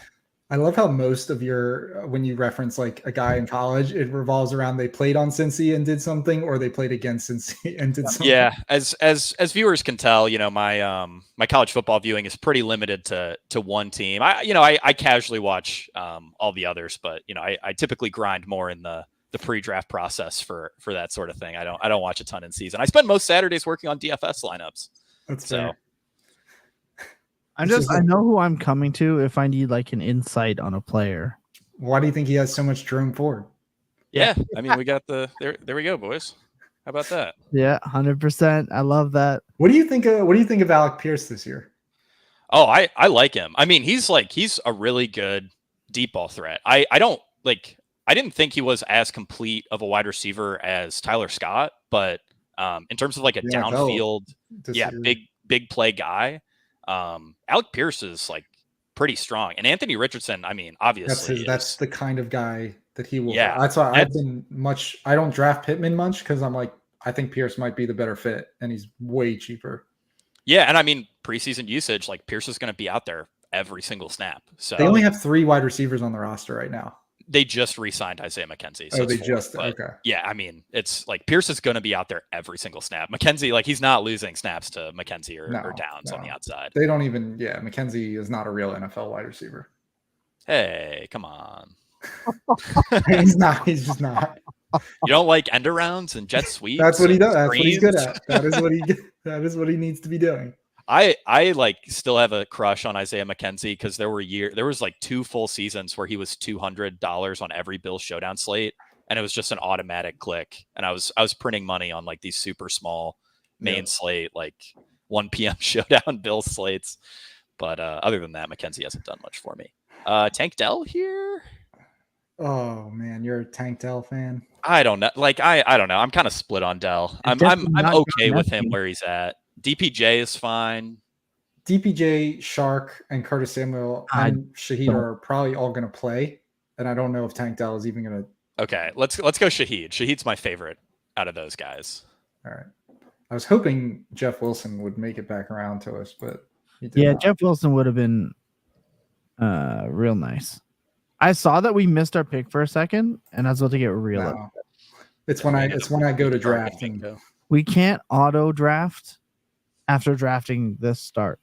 I love how most of when you reference like a guy in college, it revolves around they played on Cincy and did something, or they played against Cincy and did something. Yeah, as viewers can tell, my my college football viewing is pretty limited to one team. I casually watch all the others, but I typically grind more in the pre-draft process for that sort of thing. I don't watch a ton in season. I spend most Saturdays working on DFS lineups. That's fair. I know who I'm coming to if I need like an insight on a player. Why do you think he has so much Jerome Ford? Yeah, I mean, we got there we go, boys. How about that? Yeah, 100%. I love that. What do you think of Alec Pierce this year? Oh, I like him. I mean, he's a really good deep ball threat. I didn't think he was as complete of a wide receiver as Tyler Scott, but In terms of like a Yeah, downfield, disagree. big play guy, Alec Pierce is like pretty strong. And Anthony Richardson, I mean, obviously That's is, the kind of guy that he will. yeah, That's why I've that's, been much. I don't draft Pittman much because I'm like, I think Pierce might be the better fit, and he's way cheaper. yeah. And I mean, preseason usage, like Pierce is going to be out there every single snap. So They only have 3 wide receivers on the roster right now. they just re-signed Isaiah McKenzie. So Oh, it's they 4, just but okay. yeah, I mean, it's like Pierce is going to be out there every single snap. McKenzie, like he's not losing snaps to McKenzie or Downs on the outside. They don't even. Yeah, McKenzie is not a real NFL wide receiver. Hey, come on. He's not. He's just not. You don't like end arounds and jet sweeps? That's what he does. That's screens? what he's good at. That is what he. That is what he needs to be doing. I like still have a crush on Isaiah McKenzie because there was like 2 full seasons where he was $200 on every Bill Showdown slate, and it was just an automatic click. And I was printing money on like these super small main slate, like 1 p.m. Showdown Bill slates. But other than that, McKenzie hasn't done much for me. Tank Dell here. Oh man, you're a Tank Dell fan. I don't know. Like I don't know. I'm kind of split on Dell. I'm okay with him where he's at. DPJ is fine. DPJ, Shark, and Curtis Samuel and Shaheed are probably all going to play, and I don't know if Tank Dell is even going to. Okay, let's go Shaheed. Shaheed's my favorite out of those guys. All right. I was hoping Jeff Wilson would make it back around to us, but he did not. Jeff Wilson would have been real nice. I saw that we missed our pick for a second, and I was about to get real upset. It's when I go to draft. We can't auto draft after drafting this start.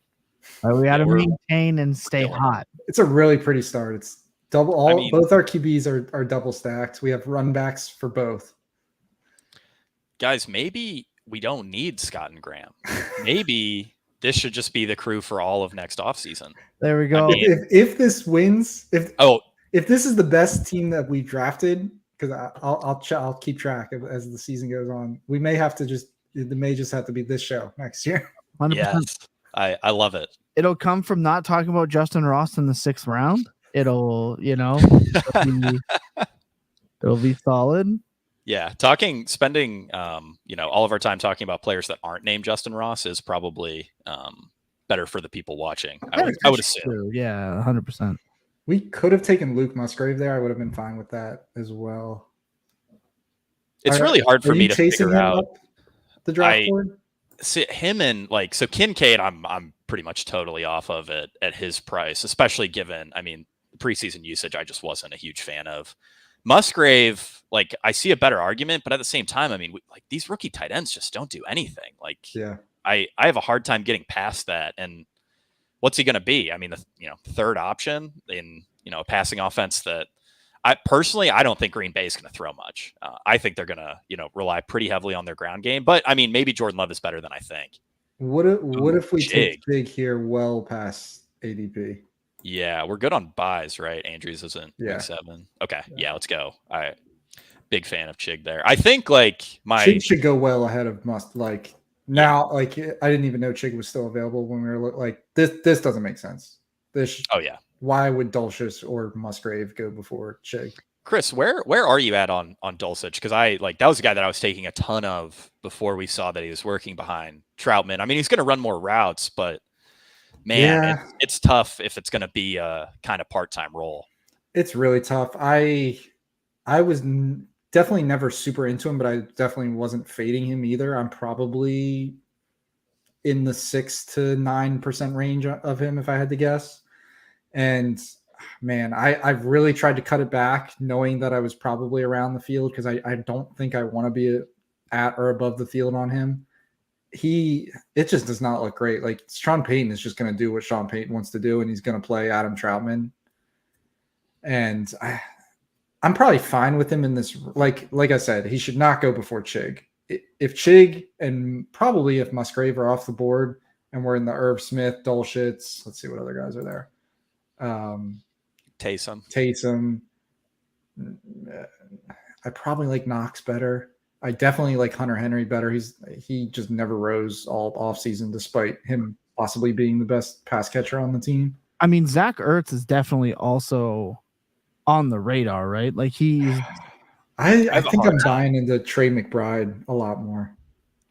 Right, we got to maintain and stay hot. It's a really pretty start. It's double. Both our QBs are double stacked. We have run backs for both. Guys, maybe we don't need Scott and Graham. Maybe this should just be the crew for all of next offseason. There we go. I mean, if this wins, if this is the best team that we drafted, because I'll keep track as the season goes on. We may have to it may just have to be this show next year. 100%. Yes, I love it. It'll come from not talking about Justin Ross in the 6th round. It'll be solid. Yeah, spending all of our time talking about players that aren't named Justin Ross is probably better for the people watching. I would assume. True. Yeah, 100%. We could have taken Luke Musgrave there. I would have been fine with that as well. It's really hard for me to figure out the draft board. See him and so Kincaid, I'm pretty much totally off of it at his price, especially given preseason usage. I just wasn't a huge fan of Musgrave. Like I see a better argument, but at the same time, these rookie tight ends just don't do anything. I have a hard time getting past that. And what's he going to be? The third option in a passing offense that I don't think Green Bay is going to throw much. I think they're going to rely pretty heavily on their ground game. But maybe Jordan Love is better than I think. What if we take Big here well past ADP? Yeah, we're good on buys, right? Andrews isn't week 7. Okay, yeah, let's go. Big fan of Chig there. I think Chig should go well ahead of Must. Now, I didn't even know Chig was still available when we were this doesn't make sense. Why would Dulcich or Musgrave go before Chig? Chris, where are you at on Dulcich? Because that was a guy that I was taking a ton of before we saw that he was working behind Troutman. He's going to run more routes, but man, it's tough if it's going to be a kind of part-time role. It's really tough. I was definitely never super into him, but I definitely wasn't fading him either. I'm probably in the 6 to 9% range of him if I had to guess. And man, I've really tried to cut it back, knowing that I was probably around the field because I don't think I want to be at or above the field on him. It just does not look great. Sean Payton is just going to do what Sean Payton wants to do, and he's going to play Adam Troutman. And I'm probably fine with him in this. Like I said, he should not go before Chig. If Chig and probably if Musgrave are off the board and we're in the Irv Smith, Dulcich, let's see what other guys are there. Taysom. I probably like Knox better. I definitely like Hunter Henry better. He just never rose all offseason despite him possibly being the best pass catcher on the team. Zach Ertz is definitely also on the radar, right? I think I'm buying into Trey McBride a lot more.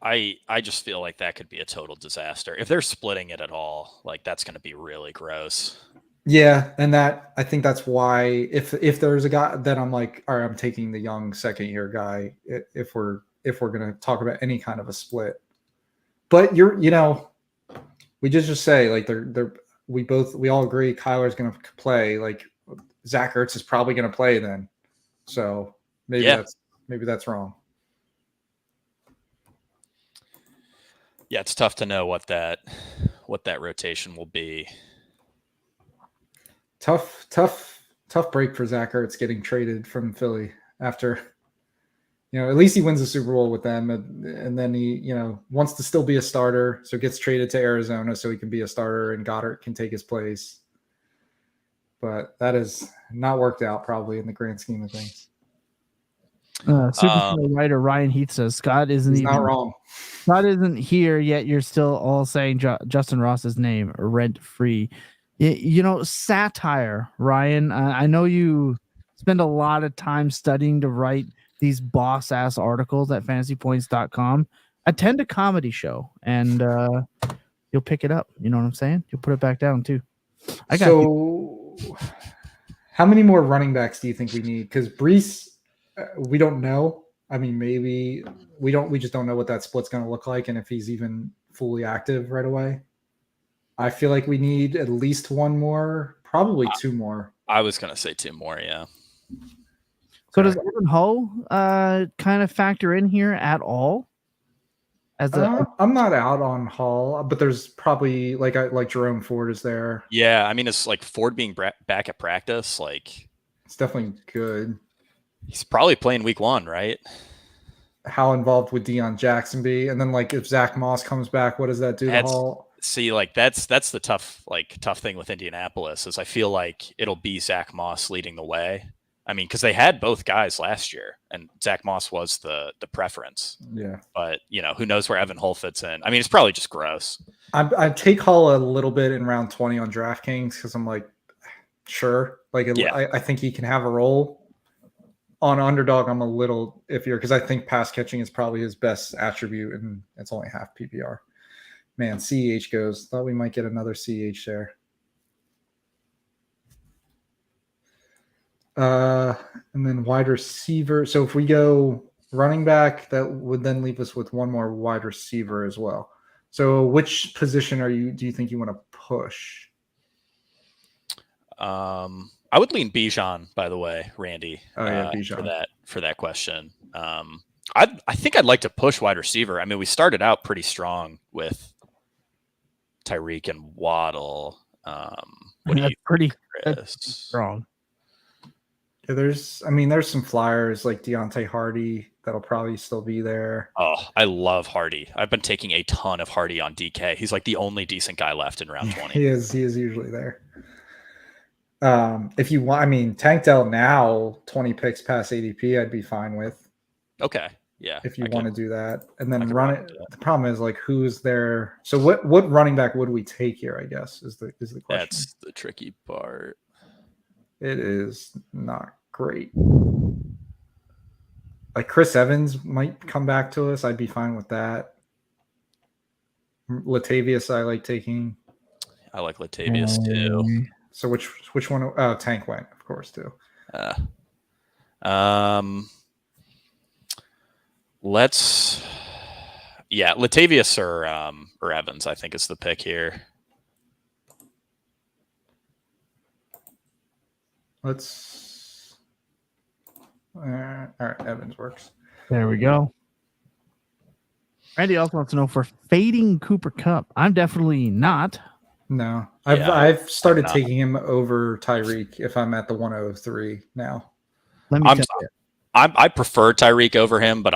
I just feel like that could be a total disaster if they're splitting it at all. Like that's going to be really gross. Yeah, and that I think that's why if there's a guy, then I'm like, all right, I'm taking the young second year guy if we're gonna talk about any kind of a split. But we just say like we all agree Kyler's gonna play. Like Zach Ertz is probably gonna play then. So maybe that's wrong. Yeah, it's tough to know what that rotation will be. Tough break for Zach Ertz getting traded from Philly after, at least he wins the Super Bowl with them, and then he, wants to still be a starter, so gets traded to Arizona so he can be a starter and Goddard can take his place. But that has not worked out probably in the grand scheme of things. Super writer Ryan Heath says Scott isn't even not wrong. Scott isn't here yet. You're still all saying Justin Ross's name rent free. Satire, Ryan. I know you spend a lot of time studying to write these boss ass articles at fantasypoints.com. Attend a comedy show and you'll pick it up. You know what I'm saying? You'll put it back down too. How many more running backs do you think we need? Because Brees, we don't know. I mean, maybe we just don't know what that split's going to look like and if he's even fully active right away. I feel like we need at least one more, probably two more. I was going to say two more, yeah. So does Evan Hull kind of factor in here at all? I'm not out on Hull, but there's probably like Jerome Ford is there. Yeah, I mean, it's like Ford being back at practice, like it's definitely good. He's probably playing week 1, right? How involved would Deion Jackson be? And then like if Zach Moss comes back, what does that do to Hull? See, like that's the tough thing with Indianapolis is I feel like it'll be Zach Moss leading the way. I mean, because they had both guys last year, and Zach Moss was the preference. Yeah, but who knows where Evan Hull fits in? I mean, it's probably just gross. I take Hull a little bit in round 20 on DraftKings because I'm like, sure, like I think he can have a role. On Underdog, I'm a little iffier because I think pass catching is probably his best attribute, and it's only half PPR. Man, CEH goes. Thought we might get another CEH there. And then wide receiver. So if we go running back, that would then leave us with one more wide receiver as well. So which position do you think you want to push? I would lean Bijan, by the way, Randy. Oh yeah, Bijan. For that question. I think I'd like to push wide receiver. I mean, we started out pretty strong with Tyreek and Waddle. Pretty strong. Yeah, there's some flyers like Deontay Hardy that'll probably still be there. Oh, I love Hardy. I've been taking a ton of Hardy on DK. He's like the only decent guy left in round 20. He is usually there. If you want, Tank Dell now 20 picks past ADP, I'd be fine with. Okay. Yeah. If you want to do that, and then run it. The problem is like who's there. So what running back would we take here? I guess is the question. That's the tricky part. It is not great. Like Chris Evans might come back to us. I'd be fine with that. Latavius, I like taking. I like Latavius too. So which one? Oh, Tank went, of course, too. Latavius or Evans, I think is the pick here. All right, Evans works. There we go. Randy also wants to know for fading Cooper Kupp. I'm definitely not. No, I've started taking him over Tyreek if I'm at the 103 now. Let me tell you. I prefer Tyreek over him, but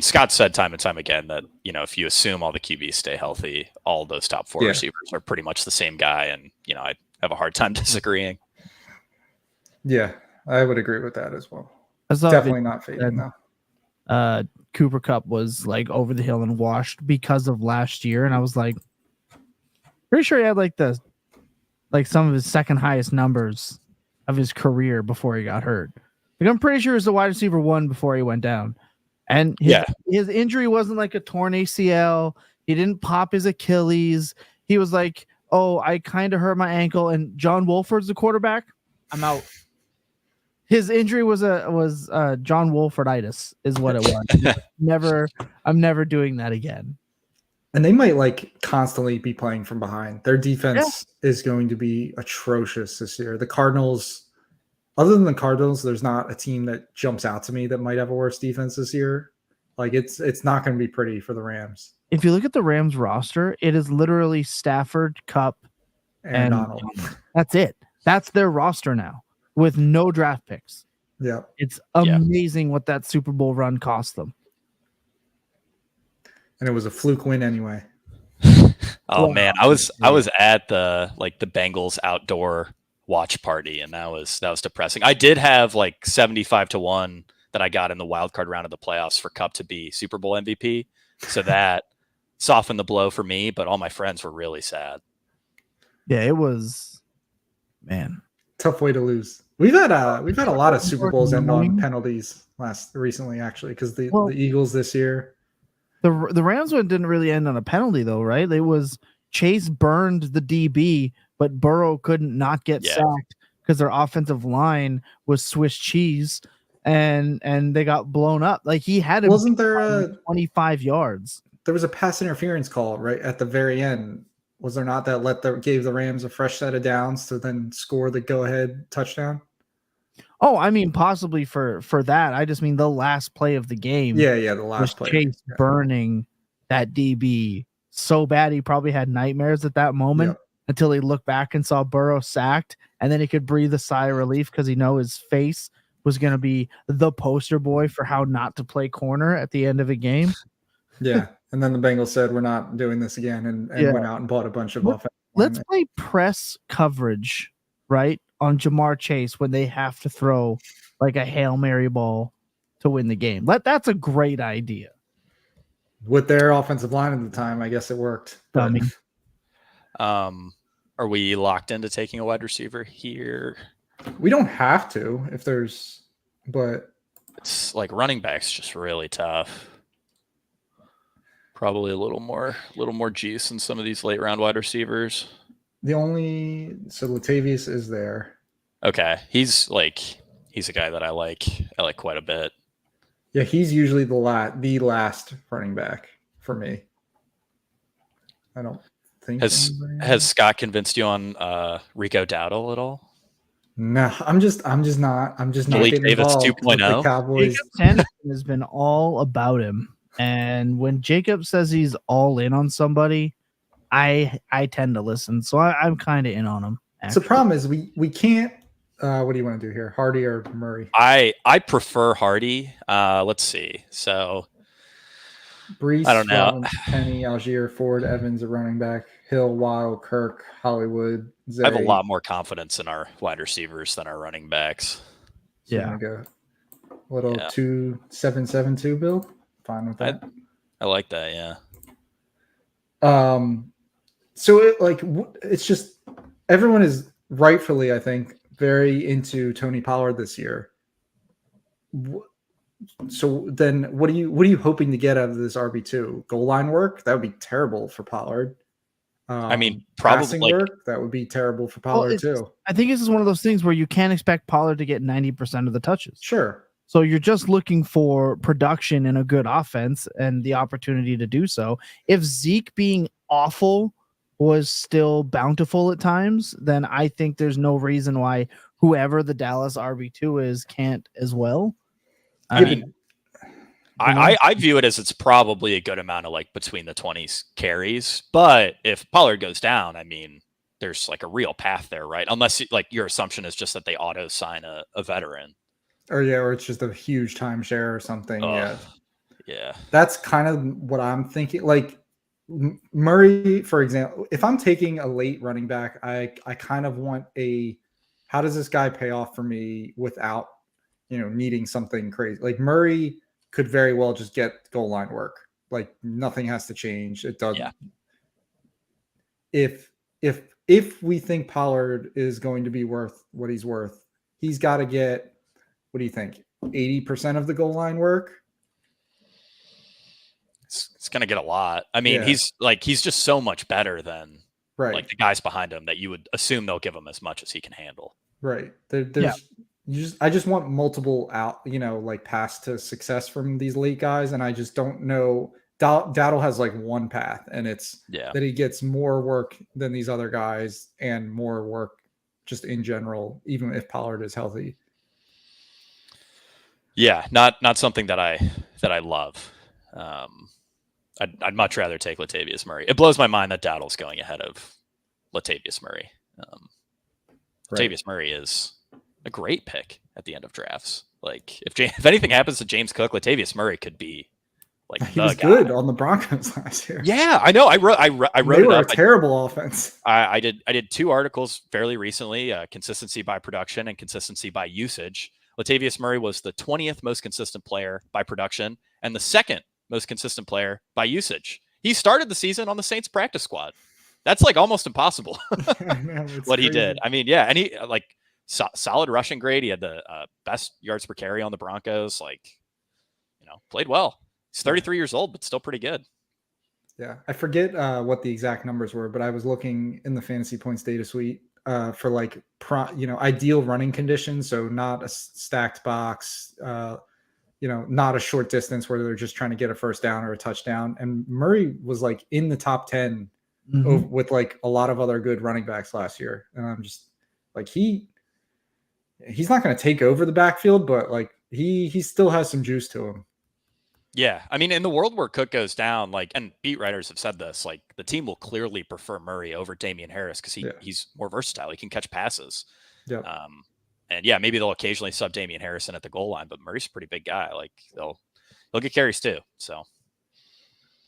Scott said time and time again that, if you assume all the QBs stay healthy, all those top 4 receivers are pretty much the same guy. And, I have a hard time disagreeing. Yeah, I would agree with that as well. Definitely not fading though. Cooper Kupp was like over the hill and washed because of last year. And I was like, pretty sure he had some of his second highest numbers of his career before he got hurt. Like I'm pretty sure he was the wide receiver 1 before he went down. And his injury wasn't like a torn ACL. He didn't pop his Achilles. He was like, oh, I kind of hurt my ankle, and John Wolford's the quarterback. I'm out. His injury was John Wolforditis is what it was. I'm never doing that again. And they might like constantly be playing from behind. Their defense is going to be atrocious this year. The Cardinals, other than the Cardinals, there's not a team that jumps out to me that might have a worse defense this year. Like it's not going to be pretty for the Rams. If you look at the Rams roster, it is literally Stafford, Kupp, and Donald. That's it. That's their roster now with no draft picks. Yeah. It's amazing what that Super Bowl run cost them. And it was a fluke win anyway. Oh man, I was at the Bengals outdoor watch party, and that was depressing. I did have like 75-1 that I got in the wild card round of the playoffs for Kupp to be Super Bowl MVP. So that softened the blow for me, but all my friends were really sad. Yeah, it was, man, tough way to lose. We've had a lot of Super Bowls end on penalties recently, actually, because the Eagles this year. The Rams one didn't really end on a penalty though, right? It was Chase burned the DB, but Burrow couldn't not get sacked because their offensive line was Swiss cheese, and they got blown up. Like he had him. Wasn't there 25 yards? There was a pass interference call right at the very end. Was there not that gave the Rams a fresh set of downs to then score the go-ahead touchdown? Oh, I mean, possibly for that. I just mean the last play of the game. Yeah, the last play. Chase burning that DB so bad he probably had nightmares at that moment until he looked back and saw Burrow sacked, and then he could breathe a sigh of relief because he know his face was going to be the poster boy for how not to play corner at the end of a game. Yeah, and then the Bengals said, we're not doing this again, and went out and bought a bunch of offense. Let's play press coverage, right, on Jamar Chase when they have to throw like a Hail Mary ball to win the game. That's a great idea. With their offensive line at the time, I guess it worked. Dummy. Are we locked into taking a wide receiver here? We don't have to but it's like running back's just really tough. Probably a little more juice in some of these late round wide receivers. Latavius is there. Okay. He's a guy that I like quite a bit. Yeah, he's usually the last running back for me. I don't think has Scott convinced you on Rico Dowdle at all? No, I'm just not Malik Davis 2.0. Cowboys. Jacob Sanderson has been all about him. And when Jacob says he's all in on somebody, I tend to listen. So I'm kind of in on him. Actually. So the problem is we can't. What do you want to do here, Hardy or Murray? I prefer Hardy. Let's see. So Brees, I don't know. Robbins, Penny, Algier, Ford, Evans, a running back, Hill, Waddle, Kirk, Hollywood. Zay. I have a lot more confidence in our wide receivers than our running backs. So yeah. Go little 2-7-7-2 build. Fine with that. I like that. Yeah. So it's just everyone is rightfully, I think, very into Tony Pollard this year. So then what are you hoping to get out of this RB2? Goal line work? That would be terrible for Pollard. I mean, probably work, that would be terrible for Pollard too. I think this is one of those things where you can't expect Pollard to get 90% of the touches. Sure. So you're just looking for production in a good offense and the opportunity to do so. If Zeke being awful was still bountiful at times, then I think there's no reason why whoever the Dallas RB2 is can't as well. I mean, I view it as it's probably a good amount of between the 20s carries. But if Pollard goes down, I mean, there's a real path there, right? Unless your assumption is just that they auto sign a veteran. Or it's just a huge timeshare or something. Yeah. That's kind of what I'm thinking. Murray, for example, if I'm taking a late running back, I kind of want how does this guy pay off for me without, needing something crazy? Murray could very well just get goal line work. Nothing has to change. It does. Yeah. If we think Pollard is going to be worth what he's worth, he's got to get, what do you think, 80% of the goal line work? it's going to get a lot. I mean, he's just so much better than like the guys behind him that you would assume they'll give him as much as he can handle. Right. I just want multiple like paths to success from these late guys, and I just don't know. Dowdle has like one path, and it's that he gets more work than these other guys and more work just in general, even if Pollard is healthy. Yeah, not something that I love. I'd much rather take Latavius Murray. It blows my mind that Dowdle's going ahead of Latavius Murray. Latavius Murray is a great pick at the end of drafts. Like if anything happens to James Cook, Latavius Murray could be like he was good on the Broncos last year. Yeah, I know. I wrote they were a terrible offense. I did 2 articles fairly recently: consistency by production and consistency by usage. Latavius Murray was the 20th most consistent player by production and the 2nd most consistent player by usage. He started the season on the Saints practice squad. That's like almost impossible. What he did. I mean, yeah, and he like solid rushing grade. He had the best yards per carry on the Broncos. Like, played well. He's 33 years old, but still pretty good. Yeah, I forget what the exact numbers were, but I was looking in the fantasy points data suite for like ideal running conditions. So not a stacked box, not a short distance where they're just trying to get a first down or a touchdown. And Murray was like in the top 10 with like a lot of other good running backs last year. And I'm just like, he's not going to take over the backfield, but like he still has some juice to him. Yeah, I mean, in the world where Cook goes down, like, and beat writers have said this, like, the team will clearly prefer Murray over Damian Harris because he's more versatile. He can catch passes. Yeah. And yeah, maybe they'll occasionally sub Damian Harrison at the goal line, but Murray's a pretty big guy. Like, they'll get carries too. So.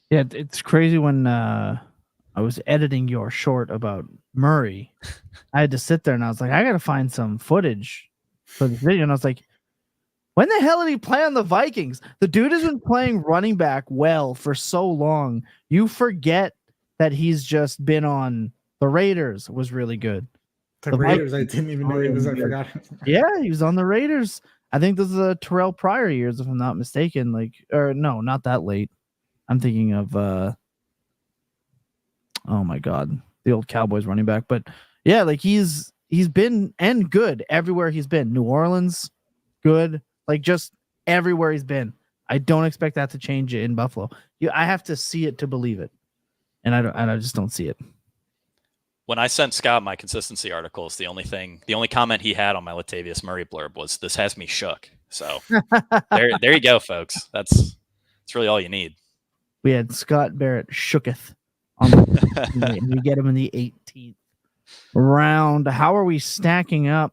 Yeah, it's crazy when I was editing your short about Murray. I had to sit there and I was like, I got to find some footage for the video, and I was like, when the hell did he play on the Vikings? The dude has been playing running back well for so long. You forget that he's just been on the Raiders. Was really good. The Raiders, Vikings, I didn't even know he was. I forgot. Yeah, he was on the Raiders. I think this is the Terrell Pryor years, if I'm not mistaken. Like, or no, not that late. I'm thinking of oh my God, the old Cowboys running back. But yeah, like he's been and good everywhere he's been. New Orleans, good. Like just everywhere he's been. I don't expect that to change in Buffalo. I have to see it to believe it, and I just don't see it. When I sent Scott my consistency articles, the only comment he had on my Latavius Murray blurb was, "This has me shook." So there you go, folks. That's really all you need. We had Scott Barrett shooketh on the and we get him in the 18th round. How are we stacking up?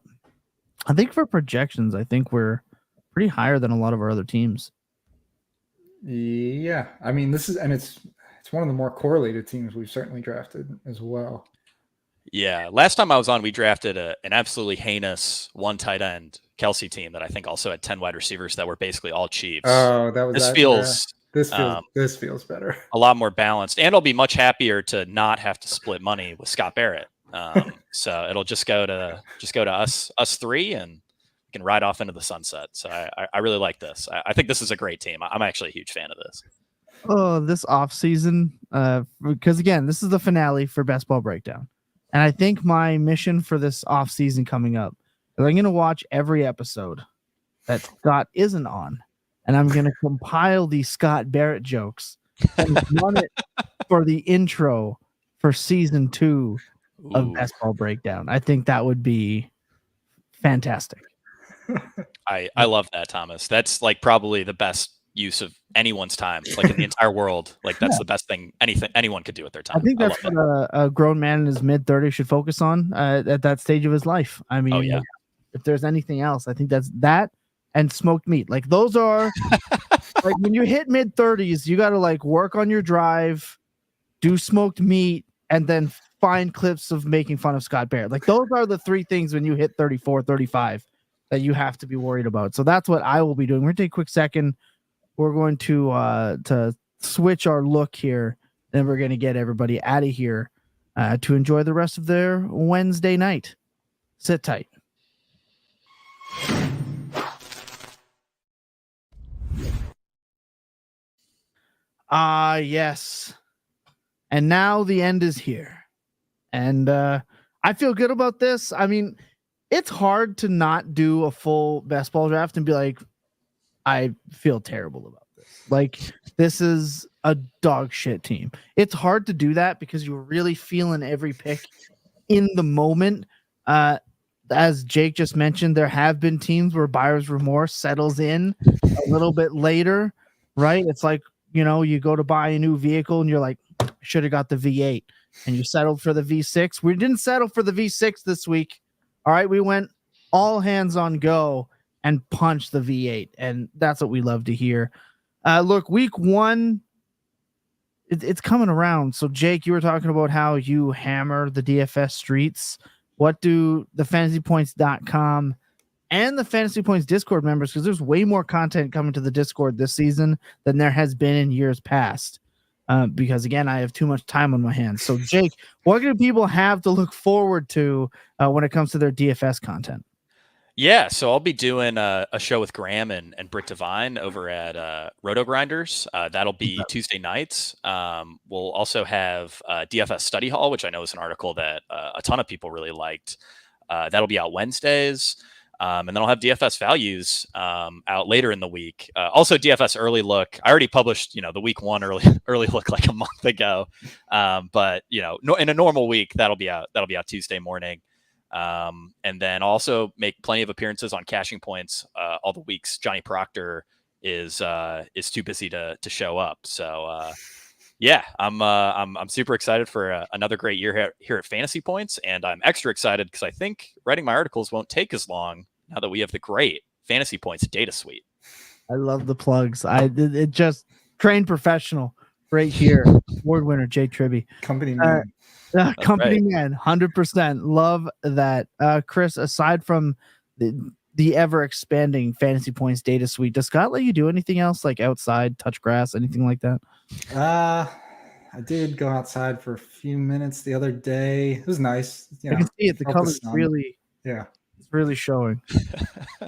I think for projections, I think we're pretty higher than a lot of our other teams. Yeah, I mean, it's one of the more correlated teams we've certainly drafted as well. Yeah, last time I was on, we drafted an absolutely heinous 1 tight end Kelsey team that I think also had 10 wide receivers that were basically all Chiefs. Oh, that was this feels better, a lot more balanced, and I'll be much happier to not have to split money with Scott Barrett. So it'll just go to us 3 and can ride off into the sunset. So I really like this. I think this is a great team. I'm actually a huge fan of this. Oh, this off season, because again, this is the finale for Best Ball Breakdown, and I think my mission for this off season coming up is I'm going to watch every episode that Scott isn't on, and I'm going to compile these Scott Barrett jokes and run it for the intro for season 2 of Best Ball Breakdown. I think that would be fantastic. I love that, Thomas. That's like probably the best use of anyone's time, like in the entire world. Like that's the best thing anyone could do with their time. I think that's what a grown man in his mid-30s should focus on at that stage of his life. I mean, if there's anything else, I think that's that and smoked meat. Like those are like when you hit mid-30s, you got to like work on your drive, do smoked meat, and then find clips of making fun of Scott Barrett. Like those are the 3 things when you hit 34, 35 that you have to be worried about. So that's what I will be doing. We're going to take a quick second. We're going to switch our look here. Then we're going to get everybody out of here to enjoy the rest of their Wednesday night. Sit tight. Ah, yes. And now the end is here. And I feel good about this. I mean, it's hard to not do a full best ball draft and be like, I feel terrible about this. Like, this is a dog shit team. It's hard to do that because you're really feeling every pick in the moment. As Jake just mentioned, there have been teams where buyer's remorse settles in a little bit later, right? It's like, you go to buy a new vehicle and you're like, I should have got the V8, and you settled for the V6. We didn't settle for the V6 this week. All right. We went all hands on go and punched the V8. And that's what we love to hear. Look, week 1, it's coming around. So Jake, you were talking about how you hammer the DFS streets. What do the fantasypoints.com and the Fantasy Points Discord members, because there's way more content coming to the Discord this season than there has been in years past. Because again, I have too much time on my hands. So Jake, what do people have to look forward to when it comes to their DFS content? Yeah, so I'll be doing a show with Graham and Britt Devine over at Roto Grinders. That'll be Tuesday nights. We'll also have DFS Study Hall, which I know is an article that a ton of people really liked. That'll be out Wednesdays. And then I'll have DFS Values out later in the week. Also, DFS Early Look. I already published, the week 1 early look like a month ago. But in a normal week, that'll be out Tuesday morning. And then also make plenty of appearances on Cashing Points all the weeks. Johnny Proctor is too busy to show up. So yeah, I'm super excited for another great year here at Fantasy Points, and I'm extra excited because I think writing my articles won't take as long now that we have the great Fantasy Points data suite. I love the plugs. It just trained professional right here. Award winner Jay Tribbey. Company man. Company man, 100%. Love that. Chris, aside from the ever expanding Fantasy Points data suite, does Scott let you do anything else, like outside, touch grass, anything like that? I did go outside for a few minutes the other day. It was nice. I can see it. The color's really, it's really showing.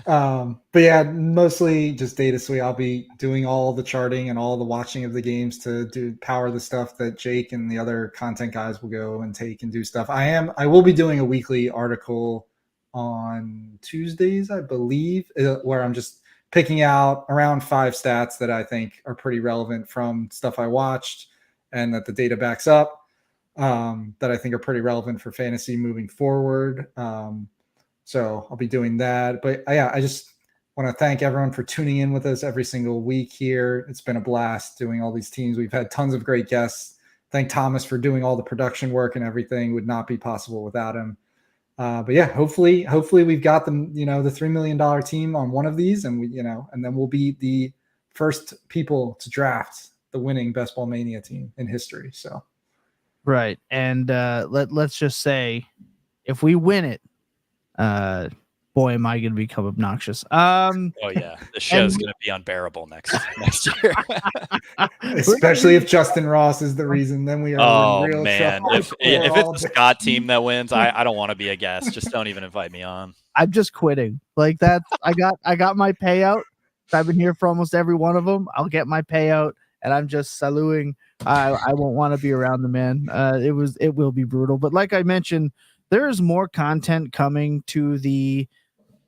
But yeah, mostly just data suite. I'll be doing all the charting and all the watching of the games to power the stuff that Jake and the other content guys will go and take and do stuff. I will be doing a weekly article on Tuesdays, I believe, where I'm just picking out around 5 stats that I think are pretty relevant from stuff I watched and that the data backs up, that I think are pretty relevant for fantasy moving forward. So I'll be doing that. But I just want to thank everyone for tuning in with us every single week here. It's been a blast doing all these teams. We've had tons of great guests. Thank Thomas for doing all the production work and everything. Would not be possible without him. But yeah, hopefully we've got them, the $3 million team on one of these, and and then we'll be the first people to draft the winning Best Ball Mania team in history. So, right. And let's just say, if we win it, boy, am I going to become obnoxious. Oh yeah, the show's going to be unbearable next year. Especially if Justin Ross is the reason, then we are in real trouble. If it's the Scott team that wins, I don't want to be a guest. Just don't even invite me on. I'm just quitting. Like that. I got my payout. I've been here for almost every one of them. I'll get my payout, and I'm just saluting. I won't want to be around the man. It will be brutal. But like I mentioned, there is more content coming to the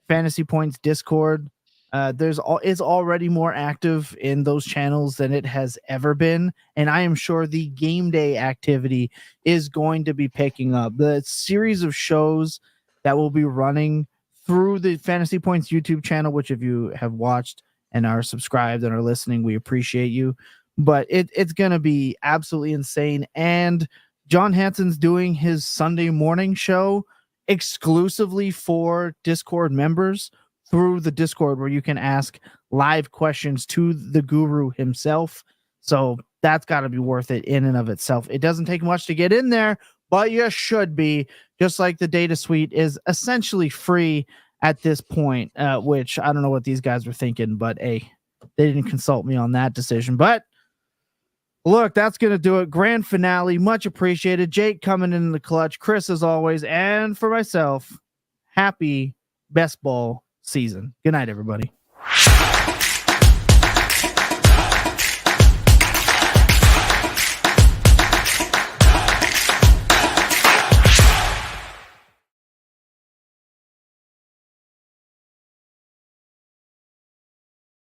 Fantasy Points Discord. It's already more active in those channels than it has ever been, and I am sure the game day activity is going to be picking up. The series of shows that will be running through the Fantasy Points YouTube channel, which if you have watched and are subscribed and are listening, we appreciate you. But it's going to be absolutely insane. And John Hansen's doing his Sunday morning show exclusively for Discord members through the Discord, where you can ask live questions to the guru himself. So that's got to be worth it in and of itself. It doesn't take much to get in there, but you should be. Just like the data suite is essentially free at this point, which I don't know what these guys were thinking, but hey, they didn't consult me on that decision. But look, that's going to do it. Grand finale. Much appreciated. Jake coming in the clutch. Chris, as always. And for myself, happy best ball season. Good night, everybody.